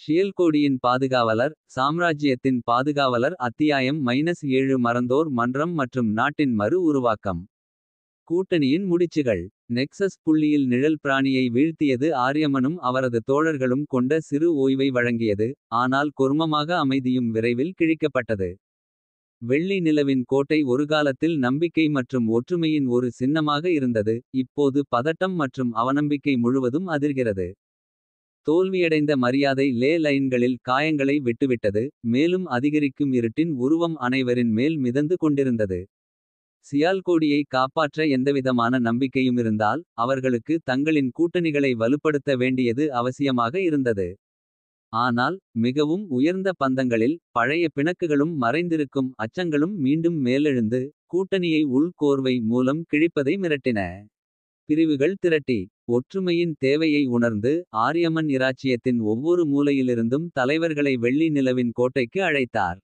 ஷியல்கோடியின் பாதுகாவலர். சாம்ராஜ்யத்தின் பாதுகாவலர் அத்தியாயம் -7 மறந்தோர் மன்றம் மற்றும் நாட்டின் மறு உருவாக்கம். கூட்டணியின் முடிச்சுகள். நெக்சஸ் புள்ளியில் நிழல் பிராணியை வீழ்த்தியது ஆரியமனும் அவரது தோழர்களும் கொண்ட சிறு ஓய்வை வழங்கியது. ஆனால் கொர்மமாக அமைதியும் விரைவில் கிழிக்கப்பட்டது. வெள்ளி நிலவின் கோட்டை ஒரு காலத்தில் நம்பிக்கை மற்றும் ஒற்றுமையின் ஒரு சின்னமாக இருந்தது. இப்போது பதட்டம் மற்றும் அவநம்பிக்கை முழுவதும் அதிர்கிறது. தோல்வியடைந்த மரியாதை லே லைன்களில் காயங்களை விட்டுவிட்டது. மேலும் அதிகரிக்கும் இருட்டின் உருவம் அனைவரின் மேல் மிதந்து கொண்டிருந்தது. சியால்கோடியை காப்பாற்ற எந்தவிதமான நம்பிக்கையுமிருந்தால். அவர்களுக்கு தங்களின் கூட்டணிகளை வலுப்படுத்த வேண்டியது அவசியமாக இருந்தது. ஆனால் மிகவும் உயர்ந்த பந்தங்களில் பழைய பிணக்குகளும் மறைந்திருக்கும் அச்சங்களும் மீண்டும் மேலெழுந்து. கூட்டணியை உள் கோர்வை மூலம் கிழிப்பதை மிரட்டின. பிரிவுகள் திரட்டி ஒற்றுமையின் தேவையை உணர்ந்து. ஆரியமன் இராச்சியத்தின் ஒவ்வொரு மூலையிலிருந்தும் தலைவர்களை வெள்ளி நிலவின் கோட்டைக்கு அழைத்தார்.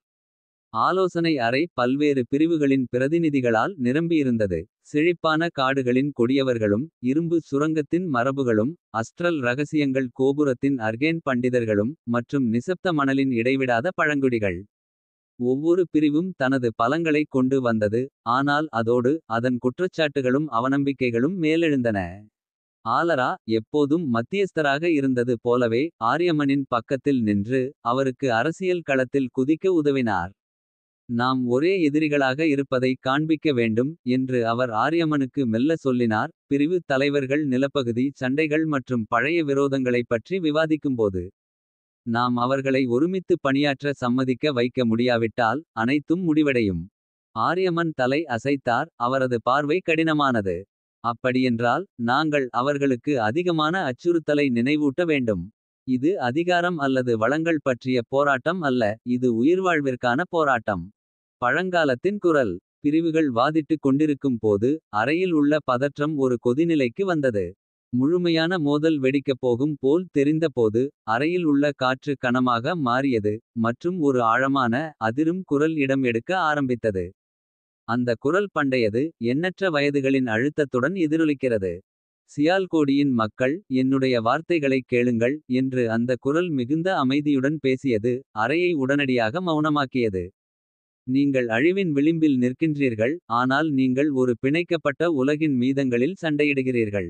ஆலோசனை அறை பல்வேறு பிரிவுகளின் பிரதிநிதிகளால் நிரம்பியிருந்தது. செழிப்பான காடுகளின் கொடியவர்களும் இரும்பு சுரங்கத்தின் மரபுகளும். அஸ்ட்ரல் ரகசியங்கள் கோபுரத்தின் அர்கேன் பண்டிதர்களும். மற்றும் நிசப்த மணலின் இடைவிடாத பழங்குடிகள். ஒவ்வொரு பிரிவும் தனது பலங்களை கொண்டு வந்தது. ஆனால் அதோடு அதன் குற்றச்சாட்டுகளும் அவநம்பிக்கைகளும் மேலெழுந்தன. ஆலரா எப்போதும் மத்தியஸ்தராக இருந்தது போலவே. ஆரியமனின் பக்கத்தில் நின்று அவருக்கு அரசியல் களத்தில் குதிக்க உதவினார். நாம் ஒரே எதிரிகளாக இருப்பதை காண்பிக்க வேண்டும். என்று அவர் ஆரியமனுக்கு மெல்ல சொல்லினார். பிரிவு தலைவர்கள் நிலப்பகுதி சண்டைகள் மற்றும் பழைய விரோதங்களைப் பற்றி விவாதிக்கும்போது. நாம் அவர்களை ஒருமித்து பணியாற்ற சம்மதிக்க வைக்க முடியாவிட்டால். அனைத்தும் முடிவடையும். ஆரியமன் தலை அசைத்தார். அவரது பார்வை கடினமானது. அப்படியென்றால் நாங்கள் அவர்களுக்கு அதிகமான அச்சுறுத்தலை நினைவூட்ட வேண்டும். இது அதிகாரம் அல்லது வளங்கள் பற்றிய போராட்டம் அல்ல. இது உயிர்வாழ்விற்கான போராட்டம். பழங்காலத்தின் குரல். பிரிவுகள் வாதிட்டுக் கொண்டிருக்கும் போது. அறையில் உள்ள பதற்றம் ஒரு கொதிநிலைக்கு வந்தது. முழுமையான மோதல் வெடிக்கப் போகும் போல் தெரிந்தபோது. அறையில் உள்ள காற்று கனமாக மாறியது. மற்றும் ஒரு ஆழமான அதிரும் குரல் இடம் எடுக்க ஆரம்பித்தது. அந்த குரல் பண்டையது எண்ணற்ற வயதுகளின் அழுத்தத்துடன் எதிரொலிக்கிறது. சியால்கோடியின் மக்கள் என்னுடைய வார்த்தைகளைக் கேளுங்கள். என்று அந்த குரல் மிகுந்த அமைதியுடன் பேசியது. அறையை உடனடியாக மௌனமாக்கியது. நீங்கள் அழிவின் விளிம்பில் நிற்கின்றீர்கள். ஆனால் நீங்கள் ஒரு பிணைக்கப்பட்ட உலகின் மீதங்களில் சண்டையிடுகிறீர்கள்.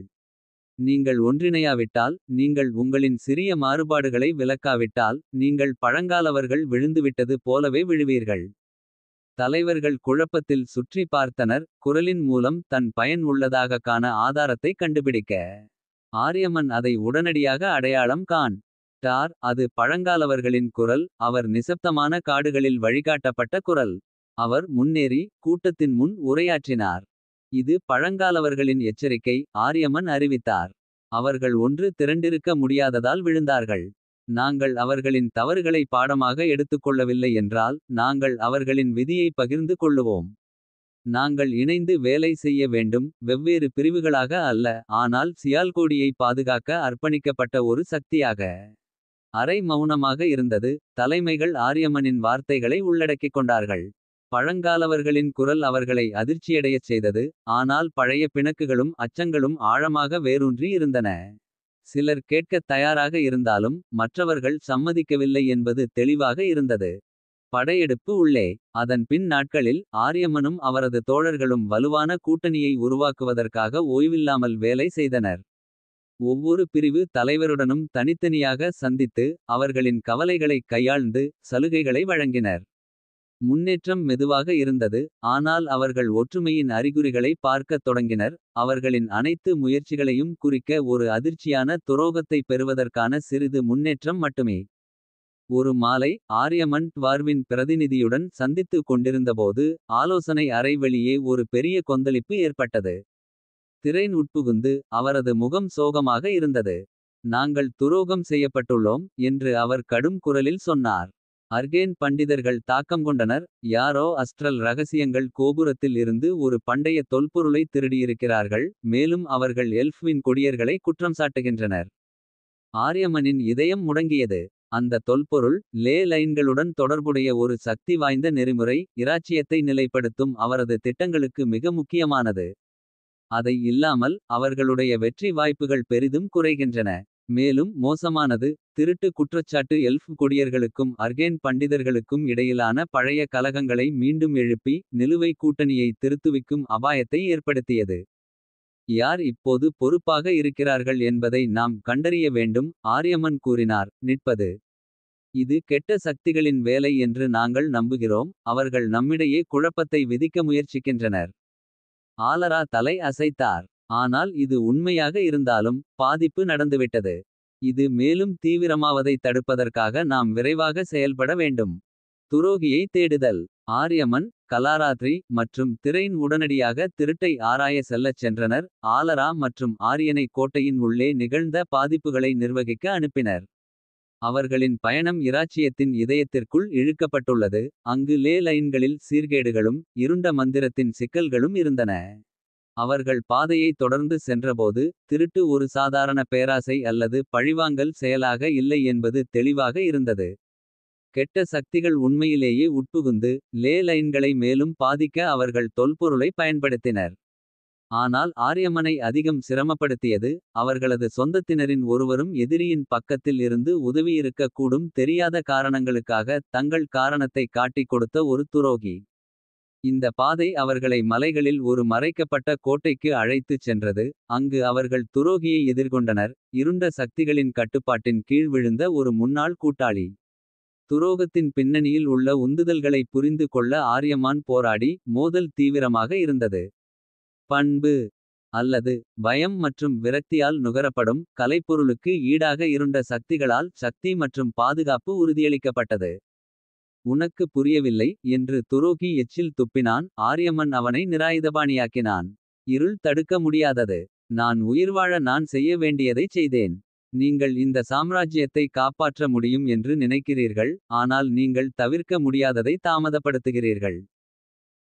நீங்கள் ஒன்றிணையாவிட்டால். நீங்கள் உங்களின் சிறிய மாறுபாடுகளை விலக்காவிட்டால். நீங்கள் பழங்காலவர்கள் விழுந்துவிட்டது போலவே விழுவீர்கள். தலைவர்கள் குழப்பத்தில் சுற்றி பார்த்தனர். குரலின் மூலம் தன் பயன் உள்ளதாக காண ஆதாரத்தை கண்டுபிடிக்க. ஆரியமன் அதை உடனடியாக அடையாளம் காண் டார். அது பழங்காலவர்களின் குரல். அவர் நிசப்தமான காடுகளில் வழிகாட்டப்பட்ட குரல். அவர் முன்னேறி கூட்டத்தின் முன் உரையாற்றினார். இது பழங்காலவர்களின் எச்சரிக்கை. ஆரியமன் அறிவித்தார். அவர்கள் ஒன்று திரண்டிருக்க முடியாததால் விழுந்தார்கள். நாங்கள் அவர்களின் தவறுகளை பாடமாக எடுத்துக்கொள்ளவில்லை என்றால். நாங்கள் அவர்களின் விதியை பகிர்ந்து கொள்ளுவோம். நாங்கள் இணைந்து வேலை செய்ய வேண்டும். வெவ்வேறு பிரிவுகளாக அல்ல. ஆனால் சியால்கோடியை பாதுகாக்க அர்ப்பணிக்கப்பட்ட ஒரு சக்தியாக. அறை மௌனமாக இருந்தது. தலைமைகள் ஆரியமனின் வார்த்தைகளை உள்ளடக்கிக் கொண்டார்கள். பழங்காலவர்களின் குரல் அவர்களை அதிர்ச்சியடையச் செய்தது. ஆனால் பழைய பிணக்குகளும் அச்சங்களும் ஆழமாக வேரூன்றி இருந்தன. சிலர் கேட்கத் தயாராக இருந்தாலும். மற்றவர்கள் சம்மதிக்கவில்லை என்பது தெளிவாக இருந்தது. படையெடுப்பு உள்ளே. அதன் பின் நாட்களில் ஆரியமனும் அவரது தோழர்களும் வலுவான கூட்டணியை உருவாக்குவதற்காக ஓய்வில்லாமல் வேலை செய்தனர். ஒவ்வொரு பிரிவு தலைவருடனும் தனித்தனியாக சந்தித்து. அவர்களின் கவலைகளைக் கையாழ்ந்து சலுகைகளை வழங்கினர். முன்னேற்றம் மெதுவாக இருந்தது. ஆனால் அவர்கள் ஒற்றுமையின் அறிகுறிகளை பார்க்கத் தொடங்கினர். அவர்களின் அனைத்து முயற்சிகளையும் குறிக்க ஒரு அதிர்ச்சியான துரோகத்தை பெறுவதற்கான சிறிது முன்னேற்றம் மட்டுமே. ஒரு மாலை ஆரியமன் ட்வார்வின் பிரதிநிதியுடன் சந்தித்து கொண்டிருந்தபோது. ஆலோசனை அறை வெளியே ஒரு பெரிய கொந்தளிப்பு ஏற்பட்டது. திரைன் உட்புகுந்து அவரது முகம் சோகமாக இருந்தது. நாங்கள் துரோகம் செய்யப்பட்டுள்ளோம். என்று அவர் கடும் குரலில் சொன்னார். அர்கேன் பண்டிதர்கள் தாக்கம் கொண்டனர். யாரோ அஸ்ட்ரல் ரகசியங்கள் கோபுரத்தில் இருந்து ஒரு பண்டைய தொல்பொருளை திருடியிருக்கிறார்கள். மேலும் அவர்கள் எல்ஃப்வின் கொடியர்களை குற்றம் சாட்டுகின்றனர். ஆரியமனின் இதயம் முடங்கியது. அந்த தொல்பொருள் லே லைன்களுடன் தொடர்புடைய ஒரு சக்தி வாய்ந்த நெறிமுறை. இராச்சியத்தை நிலைப்படுத்தும் அவரது திட்டங்களுக்கு மிக முக்கியமானது. அதை இல்லாமல் அவர்களுடைய வெற்றி வாய்ப்புகள் பெரிதும் குறைகின்றன. மேலும் மோசமானது. திருட்டு குற்றச்சாட்டு எல்ஃப் கொடியர்களுக்கும் அர்கேன் பண்டிதர்களுக்கும் இடையிலான பழைய கலகங்களை மீண்டும் எழுப்பி. நிலுவை கூட்டணியை திருத்துவிக்கும் அபாயத்தை ஏற்படுத்தியது. யார் இப்போது பொறுப்பாக இருக்கிறார்கள் என்பதை நாம் கண்டறிய வேண்டும். ஆரியமன் கூறினார். நிற்பது. இது கெட்ட சக்திகளின் வேலை என்று நாங்கள் நம்புகிறோம். அவர்கள் நம்மிடையே குழப்பத்தை விதிக்க முயற்சிக்கின்றனர். ஆலரா தலை அசைத்தார். ஆனால் இது உண்மையாக இருந்தாலும் பாதிப்பு நடந்துவிட்டது. இது மேலும் தீவிரமாவதை தடுப்பதற்காக நாம் விரைவாக செயல்பட வேண்டும். துரோகியை தேடுதல். ஆரியமன் கலாராத்ரி மற்றும் திரைன் உடனடியாக திருட்டை ஆராய செல்லச் சென்றனர். ஆலரா மற்றும் ஆரியனை கோட்டையின் உள்ளே நிகழ்ந்த பாதிப்புகளை நிர்வகிக்க அனுப்பினர். அவர்களின் பயணம் இராச்சியத்தின் இதயத்திற்குள் இழுக்கப்பட்டுள்ளது. அங்கு லே லைன்களில் சீர்கேடுகளும் இருண்ட மந்திரத்தின் சிக்கல்களும் இருந்தன. அவர்கள் பாதையை தொடர்ந்து சென்றபோது. திருட்டு ஒரு சாதாரண பேராசை அல்லது பழிவாங்கல் செயலாக இல்லை என்பது தெளிவாக இருந்தது. கெட்ட சக்திகள் உண்மையிலேயே உட்புகுந்து. லே லைன்களை மேலும் பாதிக்க அவர்கள் தொல்பொருளை பயன்படுத்தினர். ஆனால் ஆரியமனை அதிகம் சிரமப்படுத்தியது. அவர்களது சொந்தத்தினரின் ஒருவரும் எதிரியின் பக்கத்தில் இருந்து உதவியிருக்க கூடும். தெரியாத காரணங்களுக்காக தங்கள் காரணத்தை காட்டிக் கொடுத்த ஒரு துரோகி. இந்த பாதை அவர்களை மலைகளில் ஒரு மறைக்கப்பட்ட கோட்டைக்கு அழைத்துச் சென்றது. அங்கு அவர்கள் துரோகியை எதிர்கொண்டனர். இருண்ட சக்திகளின் கட்டுப்பாட்டின் கீழ் விழுந்த ஒரு முன்னாள் கூட்டாளி. துரோகத்தின் பின்னணியில் உள்ள உந்துதல்களை புரிந்து கொள்ள ஆரியமான் போராடி. மோதல் தீவிரமாக இருந்தது. பண்பு அல்லது பயம் மற்றும் விரக்தியால் நுகரப்படும். கலைப்பொருளுக்கு ஈடாக இருண்ட சக்திகளால் சக்தி மற்றும் பாதுகாப்பு உறுதியளிக்கப்பட்டது. உனக்கு புரியவில்லை என்று துரோகி எச்சில் துப்பினான். ஆரியமன் அவனை நிராயுதபாணியாக்கினான். இருள் தடுக்க முடியாதது. நான் உயிர்வாழ நான் செய்ய வேண்டியதைச் செய்தேன். நீங்கள் இந்த சாம்ராஜ்யத்தை காப்பாற்ற முடியும் என்று நினைக்கிறீர்கள். ஆனால் நீங்கள் தவிர்க்க முடியாததை தாமதப்படுத்துகிறீர்கள்.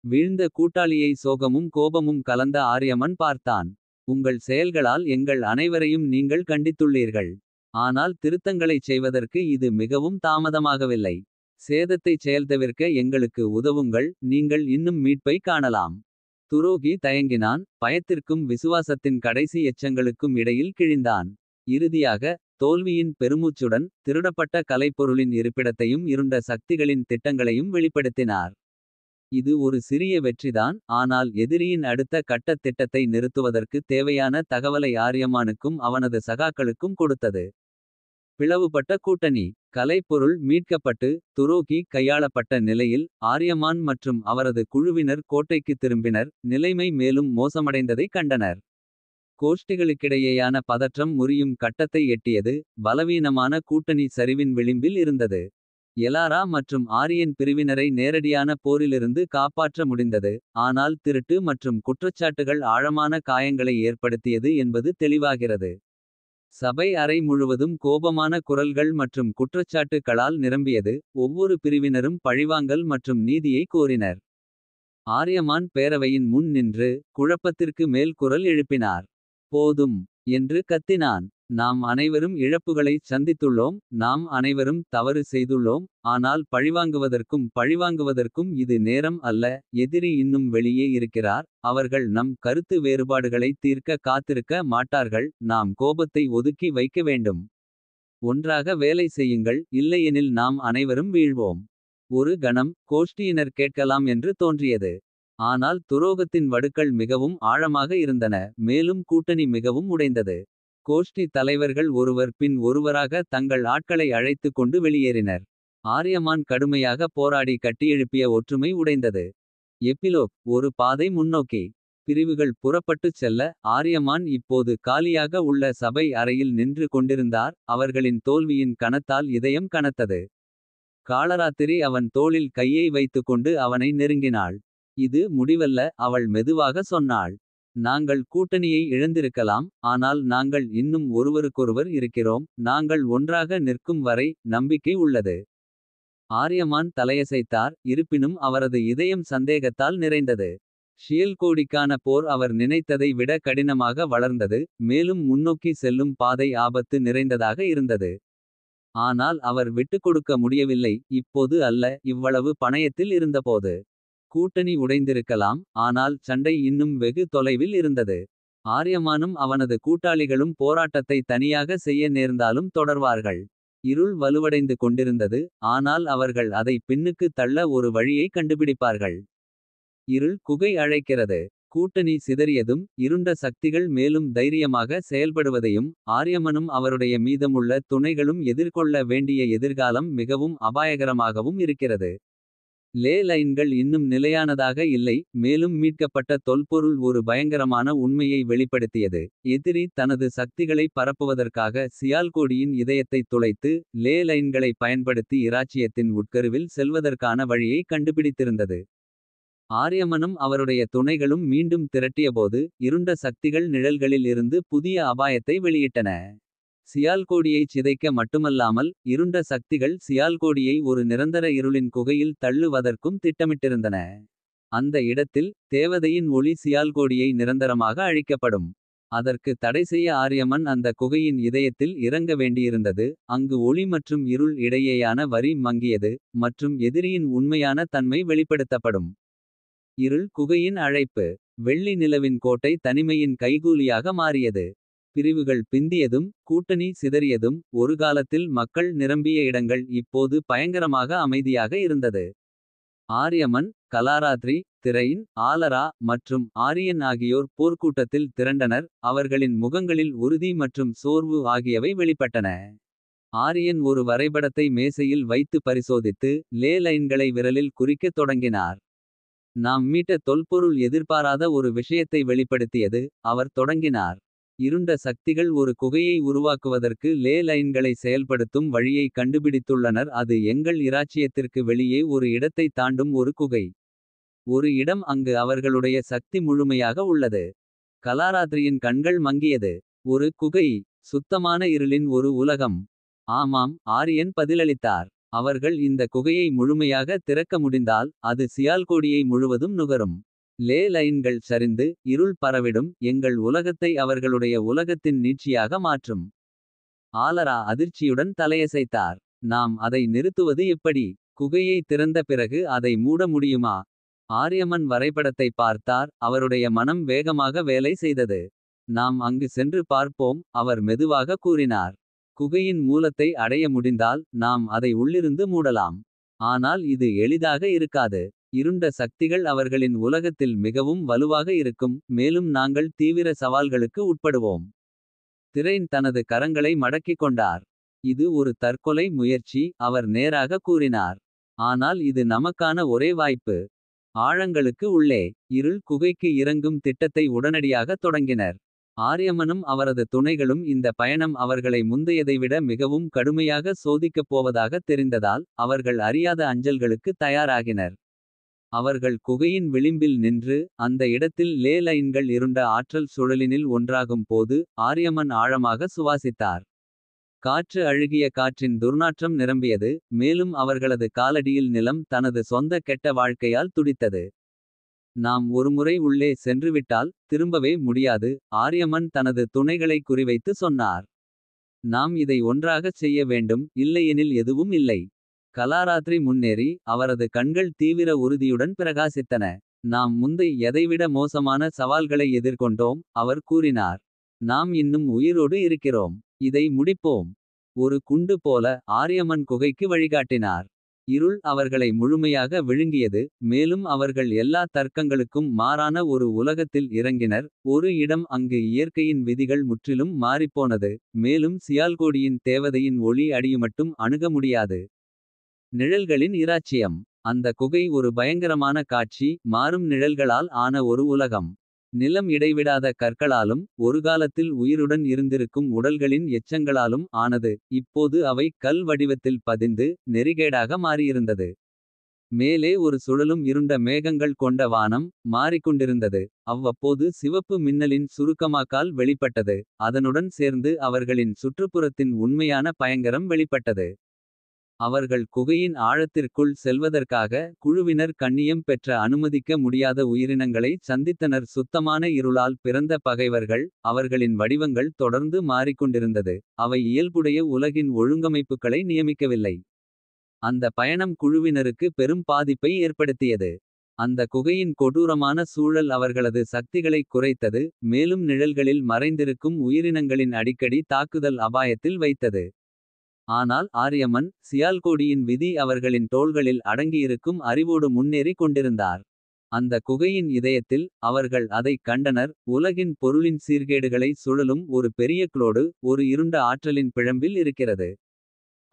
வீழ்ந்த கூட்டாளியை சோகமும் கோபமும் கலந்த ஆரியமன் பார்த்தான். உங்கள் செயல்களால் எங்கள் அனைவரையும் நீங்கள் கண்டித்துள்ளீர்கள். ஆனால் திருத்தங்களைச் செய்வதற்கு இது மிகவும் தாமதமாகவில்லை. சேதத்தைச் செயல்தவிர்க்க எங்களுக்கு உதவுங்கள். நீங்கள் இன்னும் மீட்பை காணலாம். துரோகி தயங்கினான். பயத்திற்கும் விசுவாசத்தின் கடைசி எச்சங்களுக்கும் இடையில் கிழிந்தான். இறுதியாக தோல்வியின் பெருமூச்சுடன் திருடப்பட்ட கலைப்பொருளின் இருப்பிடத்தையும் இருண்ட சக்திகளின் திட்டங்களையும் வெளிப்படுத்தினார். இது ஒரு சிறிய வெற்றிதான். ஆனால் எதிரியின் அடுத்த கட்ட திட்டத்தை நிறுத்துவதற்கு தேவையான தகவலை ஆரியமானுக்கும் அவனது சகாக்களுக்கும் கொடுத்தது. பிளவுபட்ட கூட்டணி. கலைப்பொருள் மீட்கப்பட்டு துரோகி கையாளப்பட்ட நிலையில். ஆரியமான் மற்றும் அவரது குழுவினர் கோட்டைக்கு திரும்பினர். நிலைமை மேலும் மோசமடைந்ததைக் கண்டனர். கோஷ்டிகளுக்கிடையேயான பதற்றம் முறியும் கட்டத்தை எட்டியது. பலவீனமான கூட்டணி சரிவின் விளிம்பில் இருந்தது. எலாரா மற்றும் ஆரியன் பிரிவினரை நேரடியான போரிலிருந்து காப்பாற்ற முடிந்தது. ஆனால் திருட்டு மற்றும் குற்றச்சாட்டுகள் ஆழமான காயங்களை ஏற்படுத்தியது என்பது தெளிவாகிறது. சபை அறை முழுவதும் கோபமான குரல்கள் மற்றும் குற்றச்சாட்டுகளால் நிரம்பியது. ஒவ்வொரு பிரிவினரும் பழிவாங்கல் மற்றும் நீதியை கோரினர். ஆரியமான் பேரவையின் முன் நின்று குழப்பத்திற்கு மேல் குரல் எழுப்பினார். போதும் என்று கத்தினான். நாம் அனைவரும் இழப்புகளை சந்தித்துள்ளோம். நாம் அனைவரும் தவறு செய்துள்ளோம். ஆனால் பழிவாங்குவதற்கும் இது நேரம் அல்ல. எதிரி இன்னும் வெளியே இருக்கிறார். அவர்கள் நம் கருத்து வேறுபாடுகளை தீர்க்க காத்திருக்க மாட்டார்கள். நாம் கோபத்தை ஒதுக்கி வைக்க வேண்டும். ஒன்றாக வேலை செய்யுங்கள். இல்லையெனில் நாம் அனைவரும் வீழ்வோம். ஒரு கணம் கோஷ்டியினர் கேட்கலாம் என்று தோன்றியது. ஆனால் துரோகத்தின் வடுக்கள் மிகவும் ஆழமாக இருந்தன. மேலும் கூட்டணி மிகவும் உடைந்தது. கோஷ்டி தலைவர்கள் ஒருவர் பின் ஒருவராக தங்கள் ஆட்களை அழைத்து கொண்டு வெளியேறினர். ஆரியமான் கடுமையாக போராடி கட்டியெழுப்பிய ஒற்றுமை உடைந்தது. எபிலோக். ஒரு பாதை முன்னோக்கி. பிரிவுகள் புறப்பட்டுச் செல்ல. ஆரியமான் இப்போது காலியாக உள்ள சபை அறையில் நின்று கொண்டிருந்தார். அவர்களின் தோல்வியின் கனத்தால் இதயம் கனத்தது. காளராத்திரி அவன் தோளில் கையை வைத்துக்கொண்டு அவனை நெருங்கினாள். இது முடிவல்ல. அவள் மெதுவாக சொன்னாள். நாங்கள் கூட்டணியை இழந்திருக்கலாம். ஆனால் நாங்கள் இன்னும் ஒருவருக்கொருவர் இருக்கிறோம். நாங்கள் ஒன்றாக நிற்கும் வரை நம்பிக்கை உள்ளது. ஆரியமான் தலையசைத்தார். இருப்பினும் அவரது இதயம் சந்தேகத்தால் நிறைந்தது. ஷியல்கோடிக்கான போர் அவர் நினைத்ததை விட கடினமாக வளர்ந்தது. மேலும் முன்னோக்கி செல்லும் பாதை ஆபத்து நிறைந்ததாக இருந்தது. ஆனால் அவர் விட்டுக்கொடுக்க முடியவில்லை. இப்போது அல்ல. இவ்வளவு பணயத்தில் இருந்தபோது. கூட்டணி உடைந்திருக்கலாம். ஆனால் சண்டை இன்னும் வெகு தொலைவில் இருந்தது. ஆரியமானும் அவனது கூட்டாளிகளும் போராட்டத்தை தனியாக செய்ய நேர்ந்தாலும் தொடர்வார்கள். இருள் வலுவடைந்து கொண்டிருந்தது. ஆனால் அவர்கள் அதை பின்னுக்கு தள்ள ஒரு வழியை கண்டுபிடிப்பார்கள். இருள் குகை அழைக்கிறது. கூட்டணி சிதறியதும் இருண்ட சக்திகள் மேலும் தைரியமாக செயல்படுவதையும். ஆரியமனும் அவருடைய மீதமுள்ள துணைகளும் எதிர்கொள்ள வேண்டிய எதிர்காலம் மிகவும் அபாயகரமாகவும் இருக்கிறது. லே லைன்கள் இன்னும் நிலையானதாக இல்லை. மேலும் மீட்கப்பட்ட தொல்பொருள் ஒரு பயங்கரமான உண்மையை வெளிப்படுத்தியது. எதிரி தனது சக்திகளை பரப்புவதற்காக சியால்கோடியின் இதயத்தை துளைத்து. லே லைன்களை பயன்படுத்தி இராச்சியத்தின் உட்கருவில் செல்வதற்கான வழியை கண்டுபிடித்திருந்தது. ஆரியமனும் அவருடைய துணைகளும் மீண்டும் திரட்டியபோது. இருண்ட சக்திகள் நிழல்களில் இருந்து புதிய அபாயத்தை வெளியிட்டன. சியால்கோடியைச் சிதைக்க மட்டுமல்லாமல். இருண்ட சக்திகள் சியால்கோடியை ஒரு நிரந்தர இருளின் குகையில் தள்ளுவதற்கும் திட்டமிட்டிருந்தன. அந்த இடத்தில் தேவதையின் ஒளி சியால்கோடியை நிரந்தரமாக அழிக்கப்படும். அதற்கு தடைசெய்ய ஆரியமன் அந்த குகையின் இதயத்தில் இறங்க வேண்டியிருந்தது. அங்கு ஒளி மற்றும் இருள் இடையேயான வரி மங்கியது. மற்றும் எதிரியின் உண்மையான தன்மை வெளிப்படுத்தப்படும். இருள் குகையின் அழைப்பு. வெள்ளி நிலவின் கோட்டை தனிமையின் கைகூலியாக மாறியது. பிரிவுகள் பிந்தியதும் கூட்டணி சிதறியதும். ஒரு காலத்தில் மக்கள் நிரம்பிய இடங்கள் இப்போது பயங்கரமாக அமைதியாக இருந்தது. ஆரியமன் கலாராத்ரி திரைன் ஆலரா மற்றும் ஆரியன் ஆகியோர் போர்க்கூட்டத்தில் திரண்டனர். அவர்களின் முகங்களில் உறுதி மற்றும் சோர்வு ஆகியவை வெளிப்பட்டன. ஆரியன் ஒரு வரைபடத்தை மேசையில் வைத்து பரிசோதித்து. லே லைன்களை விரலில் குறிக்கத் தொடங்கினார். நாம் மீட்ட தொல்பொருள் எதிர்பாராத ஒரு விஷயத்தை வெளிப்படுத்தியது. அவர் தொடங்கினார். இருண்ட சக்திகள் ஒரு குகையை உருவாக்குவதற்கு லே லைன்களை செயல்படுத்தும் வழியை கண்டுபிடித்துள்ளனர். அது எங்கள் இராச்சியத்திற்கு வெளியே ஒரு இடத்தை தாண்டும் ஒரு குகை. ஒரு இடம் அங்கு அவர்களுடைய சக்தி முழுமையாக உள்ளது. கலாராத்ரியின் கண்கள் மங்கியது. ஒரு குகை. சுத்தமான இருளின் ஒரு உலகம். ஆமாம் ஆரியன் பதிலளித்தார். அவர்கள் இந்த குகையை முழுமையாக திறக்க முடிந்தால். அது சியால்கோடியை முழுவதும் நுகரும். லே லைன்கள் சரிந்து இருள் பரவிடும். எங்கள் உலகத்தை அவர்களுடைய உலகத்தின் நீட்சியாக மாற்றும். ஆலரா அதிர்ச்சியுடன் தலையசைத்தார். நாம் அதை நிறுத்துவது எப்படி? குகையை திறந்த பிறகு அதை மூட முடியுமா? ஆரியமன் வரைபடத்தை பார்த்தார். அவருடைய மனம் வேகமாக வேலை செய்தது. நாம் அங்கு சென்று பார்ப்போம். அவர் மெதுவாக கூறினார். குகையின் மூலத்தை அடைய முடிந்தால். நாம் அதை உள்ளிருந்து மூடலாம். ஆனால் இது எளிதாக இருக்காது. இருண்ட சக்திகள் அவர்களின் உலகத்தில் மிகவும் வலுவாக இருக்கும். மேலும் நாங்கள் தீவிர சவால்களுக்கு உட்படுவோம். திரைன் தனது கரங்களை மடக்கிக் கொண்டார். இது ஒரு தற்கொலை முயற்சி. அவர் நேராக கூறினார். ஆனால் இது நமக்கான ஒரே வாய்ப்பு. ஆழங்களுக்கு உள்ளே. இருள் குகைக்கு இறங்கும் திட்டத்தை உடனடியாக தொடங்கினர். ஆரியமனும் அவரது துணைகளும் இந்த பயணம் அவர்களை முந்தையதை விட மிகவும் கடுமையாக சோதிக்கப் போவதாக தெரிந்ததால். அவர்கள் அறியாத அஞ்சல்களுக்கு தயாராகினர். அவர்கள் குகையின் விளிம்பில் நின்று. அந்த இடத்தில் லே லைன்கள் இருண்ட ஆற்றல் சுழலினில் ஒன்றாகும் போது. ஆரியமன் ஆழமாக சுவாசித்தார். காற்று அழுகிய காற்றின் துர்நாற்றம் நிரம்பியது. மேலும் அவர்களது காலடியில் நிலம் தனது சொந்த கெட்ட வாழ்க்கையால் துடித்தது. நாம் ஒருமுறை உள்ளே சென்றுவிட்டால் திரும்பவே முடியாது. ஆரியமன் தனது துணைகளை குறிவைத்து சொன்னார். நாம் இதை ஒன்றாகச் செய்ய வேண்டும். இல்லையெனில் எதுவும் இல்லை. கலாராத்ரி முன்னேறி. அவரது கண்கள் தீவிர உறுதியுடன் பிரகாசித்தன. நாம் முந்தை எதைவிட மோசமான சவால்களை எதிர்கொண்டோம். அவர் கூறினார். நாம் இன்னும் உயிரோடு இருக்கிறோம். இதை முடிப்போம். ஒரு குண்டு போல ஆரியமன் குகைக்கு வழிகாட்டினார். இருள் அவர்களை முழுமையாக விழுங்கியது. மேலும் அவர்கள் எல்லா தர்க்கங்களுக்கும் மாறான ஒரு உலகத்தில் இறங்கினர். ஒரு இடம் அங்கு இயற்கையின் விதிகள் முற்றிலும் மாறிப்போனது. மேலும் சியால்கோடியின் தேவதையின் ஒளி அடியுமட்டும் அணுக முடியாது. நிழல்களின் இராச்சியம். அந்த குகை ஒரு பயங்கரமான காட்சி. மாறும் நிழல்களால் ஆன ஒரு உலகம். நிலம் இடைவிடாத கற்களாலும். ஒருகாலத்தில் உயிருடன் இருந்திருக்கும் உடல்களின் எச்சங்களாலும் ஆனது. இப்போது அவை கல் வடிவத்தில் பதிந்து. நெறிகேடாக மாறியிருந்தது. மேலே ஒரு சுழலும் இருண்ட மேகங்கள் கொண்ட வானம். மாறிக்கொண்டிருந்தது. அவ்வப்போது சிவப்பு மின்னலின் சுருக்கமாக்கால் வெளிப்பட்டது. அதனுடன் சேர்ந்து அவர்களின் சுற்றுப்புறத்தின் உண்மையான பயங்கரம் வெளிப்பட்டது. அவர்கள் குகையின் ஆழத்திற்குள் செல்வதற்காக. குழுவினர் கண்ணியம் பெற்ற அனுமதிக்க முடியாத உயிரினங்களை சந்தித்தனர். சுத்தமான இருளால் பிறந்த பகைவர்கள். அவர்களின் வடிவங்கள் தொடர்ந்து மாறிக்கொண்டிருந்தது. அவை இயல்புடைய உலகின் ஒழுங்கமைப்புகளை நியமிக்கவில்லை. அந்த பயணம் குழுவினருக்கு பெரும் பாதிப்பை ஏற்படுத்தியது. அந்த குகையின் கொடூரமான சூழல் அவர்களது சக்திகளை குறைத்தது. மேலும் நிழல்களில் மறைந்திருக்கும் உயிரினங்களின் அடிக்கடி தாக்குதல் அபாயத்தில் வைத்தது. ஆனால் ஆரியமன் சியால்கோடியின் விதி அவர்களின் தோள்களில் அடங்கியிருக்கும் அறிவோடு முன்னேறி கொண்டிருந்தார். அந்த குகையின் இதயத்தில் அவர்கள் அதைக் கண்டனர். உலகின் பொருளின் சீர்கேடுகளை சுழலும் ஒரு பெரிய க்ளோடு. ஒரு இருண்ட ஆற்றலின் பிழம்பில் இருக்கிறது.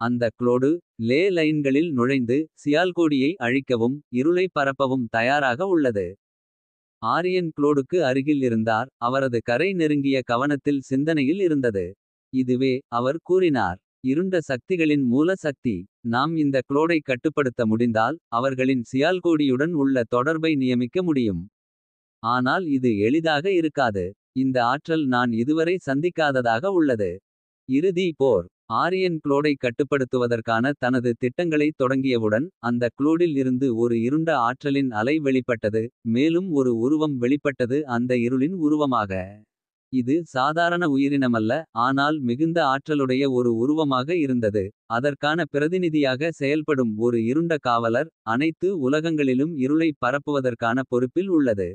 அந்த க்ளோடு லே லைன்களில் நுழைந்து சியால்கோடியை அழிக்கவும். இருளை பரப்பவும் தயாராக உள்ளது. ஆரியன் க்ளோடுக்கு அருகில் இருந்தார். அவரது கரை நெருங்கிய கவனத்தில் சிந்தனையில் இருந்தது. இதுவே அவர் கூறினார். இருண்ட சக்திகளின் மூல சக்தி. நாம் இந்த க்ளோடை கட்டுப்படுத்த முடிந்தால். அவர்களின் சியால்கோடியுடன் உள்ள தொடர்பை நியமிக்க முடியும். ஆனால் இது எளிதாக இருக்காது. இந்த ஆற்றல் நான் இதுவரை சந்திக்காததாக உள்ளது. இறுதி போர். ஆரியன் க்ளோடை கட்டுப்படுத்துவதற்கான தனது திட்டங்களை தொடங்கியவுடன். அந்த க்ளோடில் இருந்து ஒரு இருண்ட ஆற்றலின் அலை வெளிப்பட்டது. மேலும் ஒரு உருவம் வெளிப்பட்டது அந்த இருளின் உருவமாக. இது சாதாரண உயிரினமல்ல. ஆனால் மிகுந்த ஆற்றலுடைய ஒரு உருவமாக இருந்தது. அதற்கான பிரதிநிதியாக செயல்படும் ஒரு இருண்ட காவலர். அனைத்து உலகங்களிலும் இருளை பரப்புவதற்கான பொறுப்பில் உள்ளது.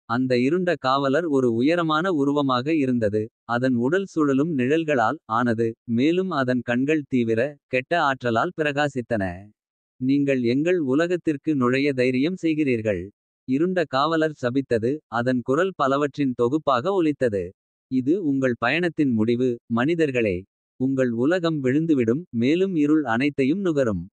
அந்த இருண்ட காவலர் ஒரு உயரமான உருவமாக இருந்தது. அதன் உடல் சுழலும் நிழல்களால் ஆனது. மேலும் அதன் கண்கள் தீவிர கெட்ட ஆற்றலால் பிரகாசித்தன. நீங்கள் எங்கள் உலகத்திற்கு நுழைய தைரியம் செய்கிறீர்கள். இருண்ட காவலர் சபித்தது. அதன் குரல் பலவற்றின் தொகுப்பாக ஒலித்தது. இது உங்கள் பயணத்தின் முடிவு மனிதர்களே. உங்கள் உலகம் விழுந்துவிடும். மேலும் இருள் அனைத்தையும் நுகரும்.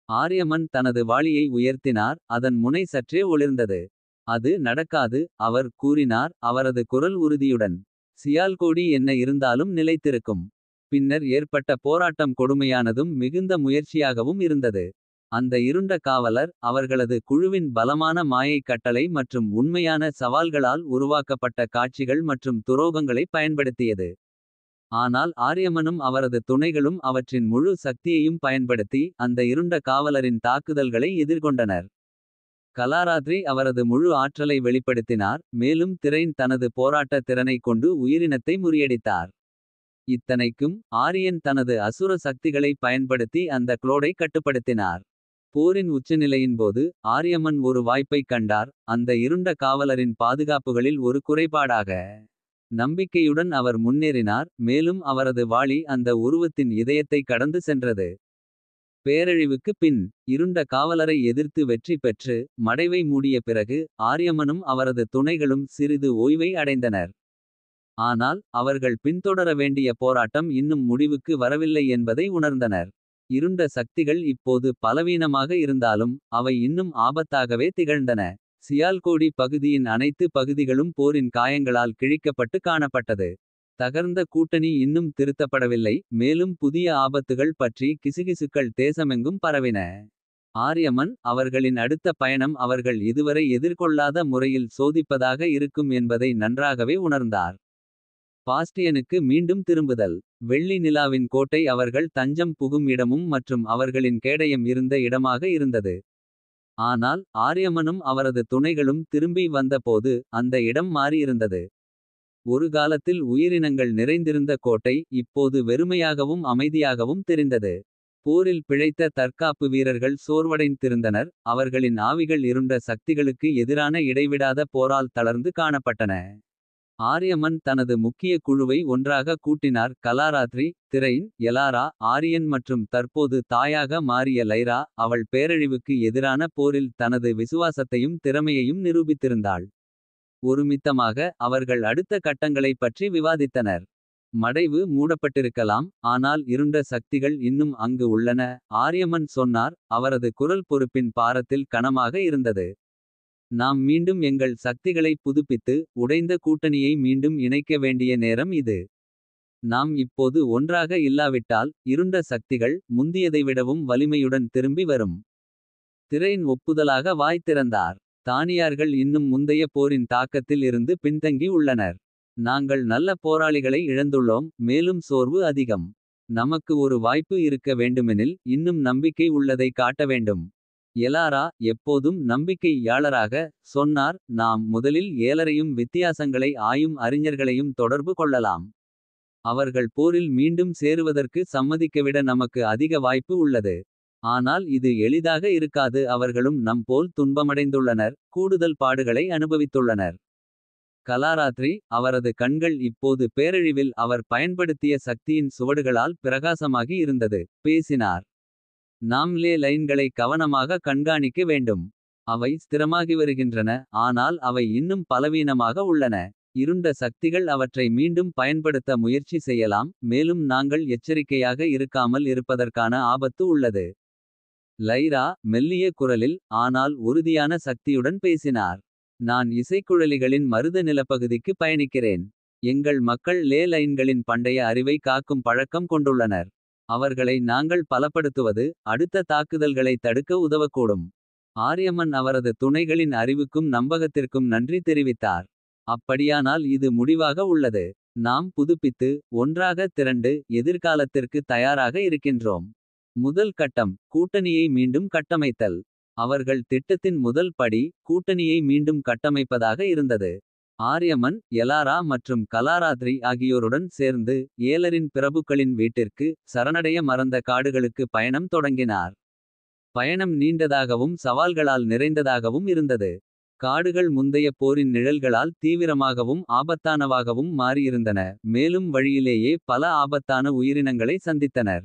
ஆரியமன் தனது வாளியை உயர்த்தினார். அதன் முனை சற்றே ஒளிர்ந்தது. அது நடக்காது அவர் கூறினார். அவரது குரல் உறுதியுடன். சியால்கோடி என்ன இருந்தாலும் நிலைத்திருக்கும். பின்னர் ஏற்பட்ட போராட்டம் கொடுமையானதும் மிகுந்த முயற்சியாகவும் இருந்தது. அந்த இருண்ட காவலர் அவர்களது குழுவின் பலமான மாயை கட்டளை மற்றும் உண்மையான சவால்களால் உருவாக்கப்பட்ட காட்சிகள் மற்றும் துரோகங்களை பயன்படுத்தியது. ஆனால் ஆரியமனும் அவரது துணைகளும் அவற்றின் முழு சக்தியையும் பயன்படுத்தி. அந்த இருண்ட காவலரின் தாக்குதல்களை எதிர்கொண்டனர். கலாராத்ரி அவரது முழு ஆற்றலை வெளிப்படுத்தினார். மேலும் திரைன் தனது போராட்ட திறனை கொண்டு உயிரினத்தை முறியடித்தார். இத்தனைக்கும் ஆரியன் தனது அசுர சக்திகளை பயன்படுத்தி அந்த க்ளோடை கட்டுப்படுத்தினார். போரின் உச்சநிலையின் போது ஆரியமன் ஒரு வாய்ப்பைக் கண்டார். அந்த இருண்ட காவலரின் பாதுகாப்புகளில் ஒரு குறைபாடாக. நம்பிக்கையுடன் அவர் முன்னேறினார். மேலும் அவரது வாளி அந்த உருவத்தின் இதயத்தை கடந்து சென்றது. பேரழிவுக்கு பின் இருண்ட காவலரை எதிர்த்து வெற்றி பெற்று. மடைவை மூடிய பிறகு ஆரியமனும் அவரது துணைகளும் சிறிது ஓய்வை அடைந்தனர். ஆனால் அவர்கள் பின்தொடர வேண்டிய போராட்டம் இன்னும் முடிவுக்கு வரவில்லை என்பதை உணர்ந்தனர். இருண்ட சக்திகள் இப்போது பலவீனமாக இருந்தாலும். அவை இன்னும் ஆபத்தாகவே திகழ்ந்தன. சியால்கோடி பகுதியின் அனைத்து பகுதிகளும் போரின் காயங்களால் கிழிக்கப்பட்டு காணப்பட்டது. தகர்ந்த கூட்டணி இன்னும் திருத்தப்படவில்லை. மேலும் புதிய ஆபத்துகள் பற்றி கிசுகிசுக்கள் தேசமெங்கும் பரவின. ஆரியமன் அவர்களின் அடுத்த பயணம் அவர்கள் இதுவரை எதிர்கொள்ளாத முறையில் சோதிப்பதாக இருக்கும் என்பதை நன்றாகவே உணர்ந்தார். பாஸ்டியனுக்கு மீண்டும் திரும்புதல். வெள்ளி நிலாவின் கோட்டை அவர்கள் தஞ்சம் புகும் இடமும் மற்றும் அவர்களின் கேடயம் இருந்த இடமாக இருந்தது. ஆனால் ஆரியமனும் அவரது துணைகளும் திரும்பி வந்தபோது அந்த இடம் மாறியிருந்தது. ஒரு காலத்தில் உயிரினங்கள் நிறைந்திருந்த கோட்டை. இப்போது வெறுமையாகவும் அமைதியாகவும் தெரிந்தது. போரில் பிழைத்த தற்காப்பு வீரர்கள் சோர்வடைந்திருந்தனர். அவர்களின் ஆவிகள் இருண்ட சக்திகளுக்கு எதிரான இடைவிடாத போரால் தளர்ந்து காணப்பட்டன. ஆரியமன் தனது முக்கிய குழுவை ஒன்றாக கூட்டினார். கலாராத்ரி திரைன் எலாரா ஆரியன் மற்றும் தற்போது தாயாக மாறிய லைரா. அவள் பேரழிவுக்கு எதிரான போரில் தனது விசுவாசத்தையும் திறமையையும் நிரூபித்திருந்தாள். ஒருமித்தமாக அவர்கள் அடுத்த கட்டங்களைப் பற்றி விவாதித்தனர். மடைவு மூடப்பட்டிருக்கலாம். ஆனால் இருண்ட சக்திகள் இன்னும் அங்கு உள்ளன. ஆரியமன் சொன்னார். அவரது குரல் பொறுப்பின் பாரத்தில் கனமாக இருந்தது. நாம் மீண்டும் எங்கள் சக்திகளை புதுப்பித்து. உடைந்த கூட்டணியை மீண்டும் இணைக்க வேண்டிய நேரம் இது. நாம் இப்போது ஒன்றாக இல்லாவிட்டால். இருண்ட சக்திகள் முந்தியதை விடவும் வலிமையுடன் திரும்பி வரும். திரைன் ஒப்புதலாக வாய் திறந்தார். தானியார்கள் இன்னும் முந்தைய போரின் தாக்கத்தில் இருந்து பின்தங்கி உள்ளனர். நாங்கள் நல்ல போராளிகளை இழந்துள்ளோம். மேலும் சோர்வு அதிகம். நமக்கு ஒரு வாய்ப்பு இருக்க வேண்டுமெனில். இன்னும் நம்பிக்கை உள்ளதை காட்ட வேண்டும். எலாரா எப்போதும் நம்பிக்கையாளராக சொன்னார். நாம் முதலில் ஏலரையும் வித்தியாசங்களை ஆயும் அறிஞர்களையும் தொடர்பு கொள்ளலாம். அவர்கள் போரில் மீண்டும் சேருவதற்கு சம்மதிக்கவிட நமக்கு அதிக வாய்ப்பு உள்ளது. ஆனால் இது எளிதாக இருக்காது. அவர்களும் நம் போல் துன்பமடைந்துள்ளனர். கூடுதல் பாடுகளை அனுபவித்துள்ளனர். கலாராத்ரி அவரது கண்கள் இப்போது பேரழிவில் அவர் பயன்படுத்திய சக்தியின் சுவடுகளால் பிரகாசமாகி இருந்தது. பேசினார். நாம் லே லைன்களை கவனமாக கண்காணிக்க வேண்டும். அவை ஸ்திரமாகி வருகின்றன. ஆனால் அவை இன்னும் பலவீனமாக உள்ளன. இருண்ட சக்திகள் அவற்றை மீண்டும் பயன்படுத்த முயற்சி செய்யலாம். மேலும் நாங்கள் எச்சரிக்கையாக இருக்காமல் இருப்பதற்கான ஆபத்து உள்ளது. லைரா மெல்லிய குரலில் ஆனால் உறுதியான சக்தியுடன் பேசினார். நான் இசைக்குழலிகளின் மருத நிலப்பகுதிக்கு பயணிக்கிறேன். எங்கள் மக்கள் லே லைன்களின் பண்டைய அறிவை காக்கும் பழக்கம் கொண்டுள்ளனர். அவர்களை நாங்கள் பலப்படுத்துவது அடுத்த தாக்குதல்களை தடுக்க உதவக்கூடும். ஆரியமன் அவரது துணைகளின் அறிவுக்கும் நம்பகத்திற்கும் நன்றி தெரிவித்தார். அப்படியானால் இது முடிவாக உள்ளது. நாம் புதுப்பித்து ஒன்றாக திரண்டு எதிர்காலத்திற்கு தயாராக இருக்கின்றோம். முதல் கட்டம் கூட்டணியை மீண்டும் கட்டமைத்தல். அவர்கள் திட்டத்தின் முதல் படி கூட்டணியை மீண்டும் கட்டமைப்பதாக இருந்தது. ஆரியமன் எலாரா மற்றும் கலாராத்ரி ஆகியோருடன் சேர்ந்து ஏலரின் பிரபுக்களின் வீட்டிற்கு சரணடைய மறந்த காடுகளுக்கு பயணம் தொடங்கினார். பயணம் நீண்டதாகவும் சவால்களால் நிறைந்ததாகவும் இருந்தது. காடுகள் முந்தைய போரின் நிழல்களால் தீவிரமாகவும் ஆபத்தானவாகவும் மாறியிருந்தன. மேலும் வழியிலேயே பல ஆபத்தான உயிரினங்களை சந்தித்தனர்.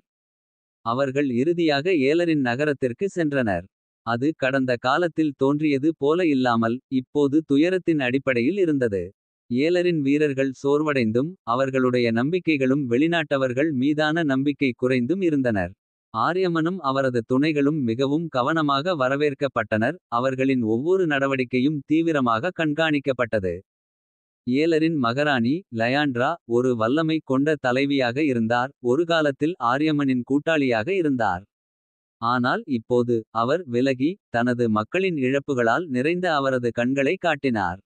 அவர்கள் இறுதியாக ஏலரின் நகரத்திற்கு சென்றனர். அது கடந்த காலத்தில் தோன்றியது போல இல்லாமல் இப்போது துயரத்தின் அடிப்படையில் இருந்தது. ஏலரின் வீரர்கள் சோர்வடைந்தும் அவர்களுடைய நம்பிக்கைகளும் வெளிநாட்டவர்கள் மீதான நம்பிக்கை குறைந்தும் இருந்தனர். ஆரியமனும் அவரது துணைகளும் மிகவும் கவனமாக வரவேற்கப்பட்டனர். அவர்களின் ஒவ்வொரு நடவடிக்கையும் தீவிரமாக கண்காணிக்கப்பட்டது. ஏலரின் மகாராணி லயாண்ட்ரா ஒரு வல்லமை கொண்ட தலைவியாக இருந்தார். ஒரு காலத்தில் ஆரியமனின் கூட்டாளியாக இருந்தார். ஆனால் இப்போது அவர் விலகி தனது மக்களின் இழப்புகளால் நிறைந்த அவரது கண்களை காட்டினார்.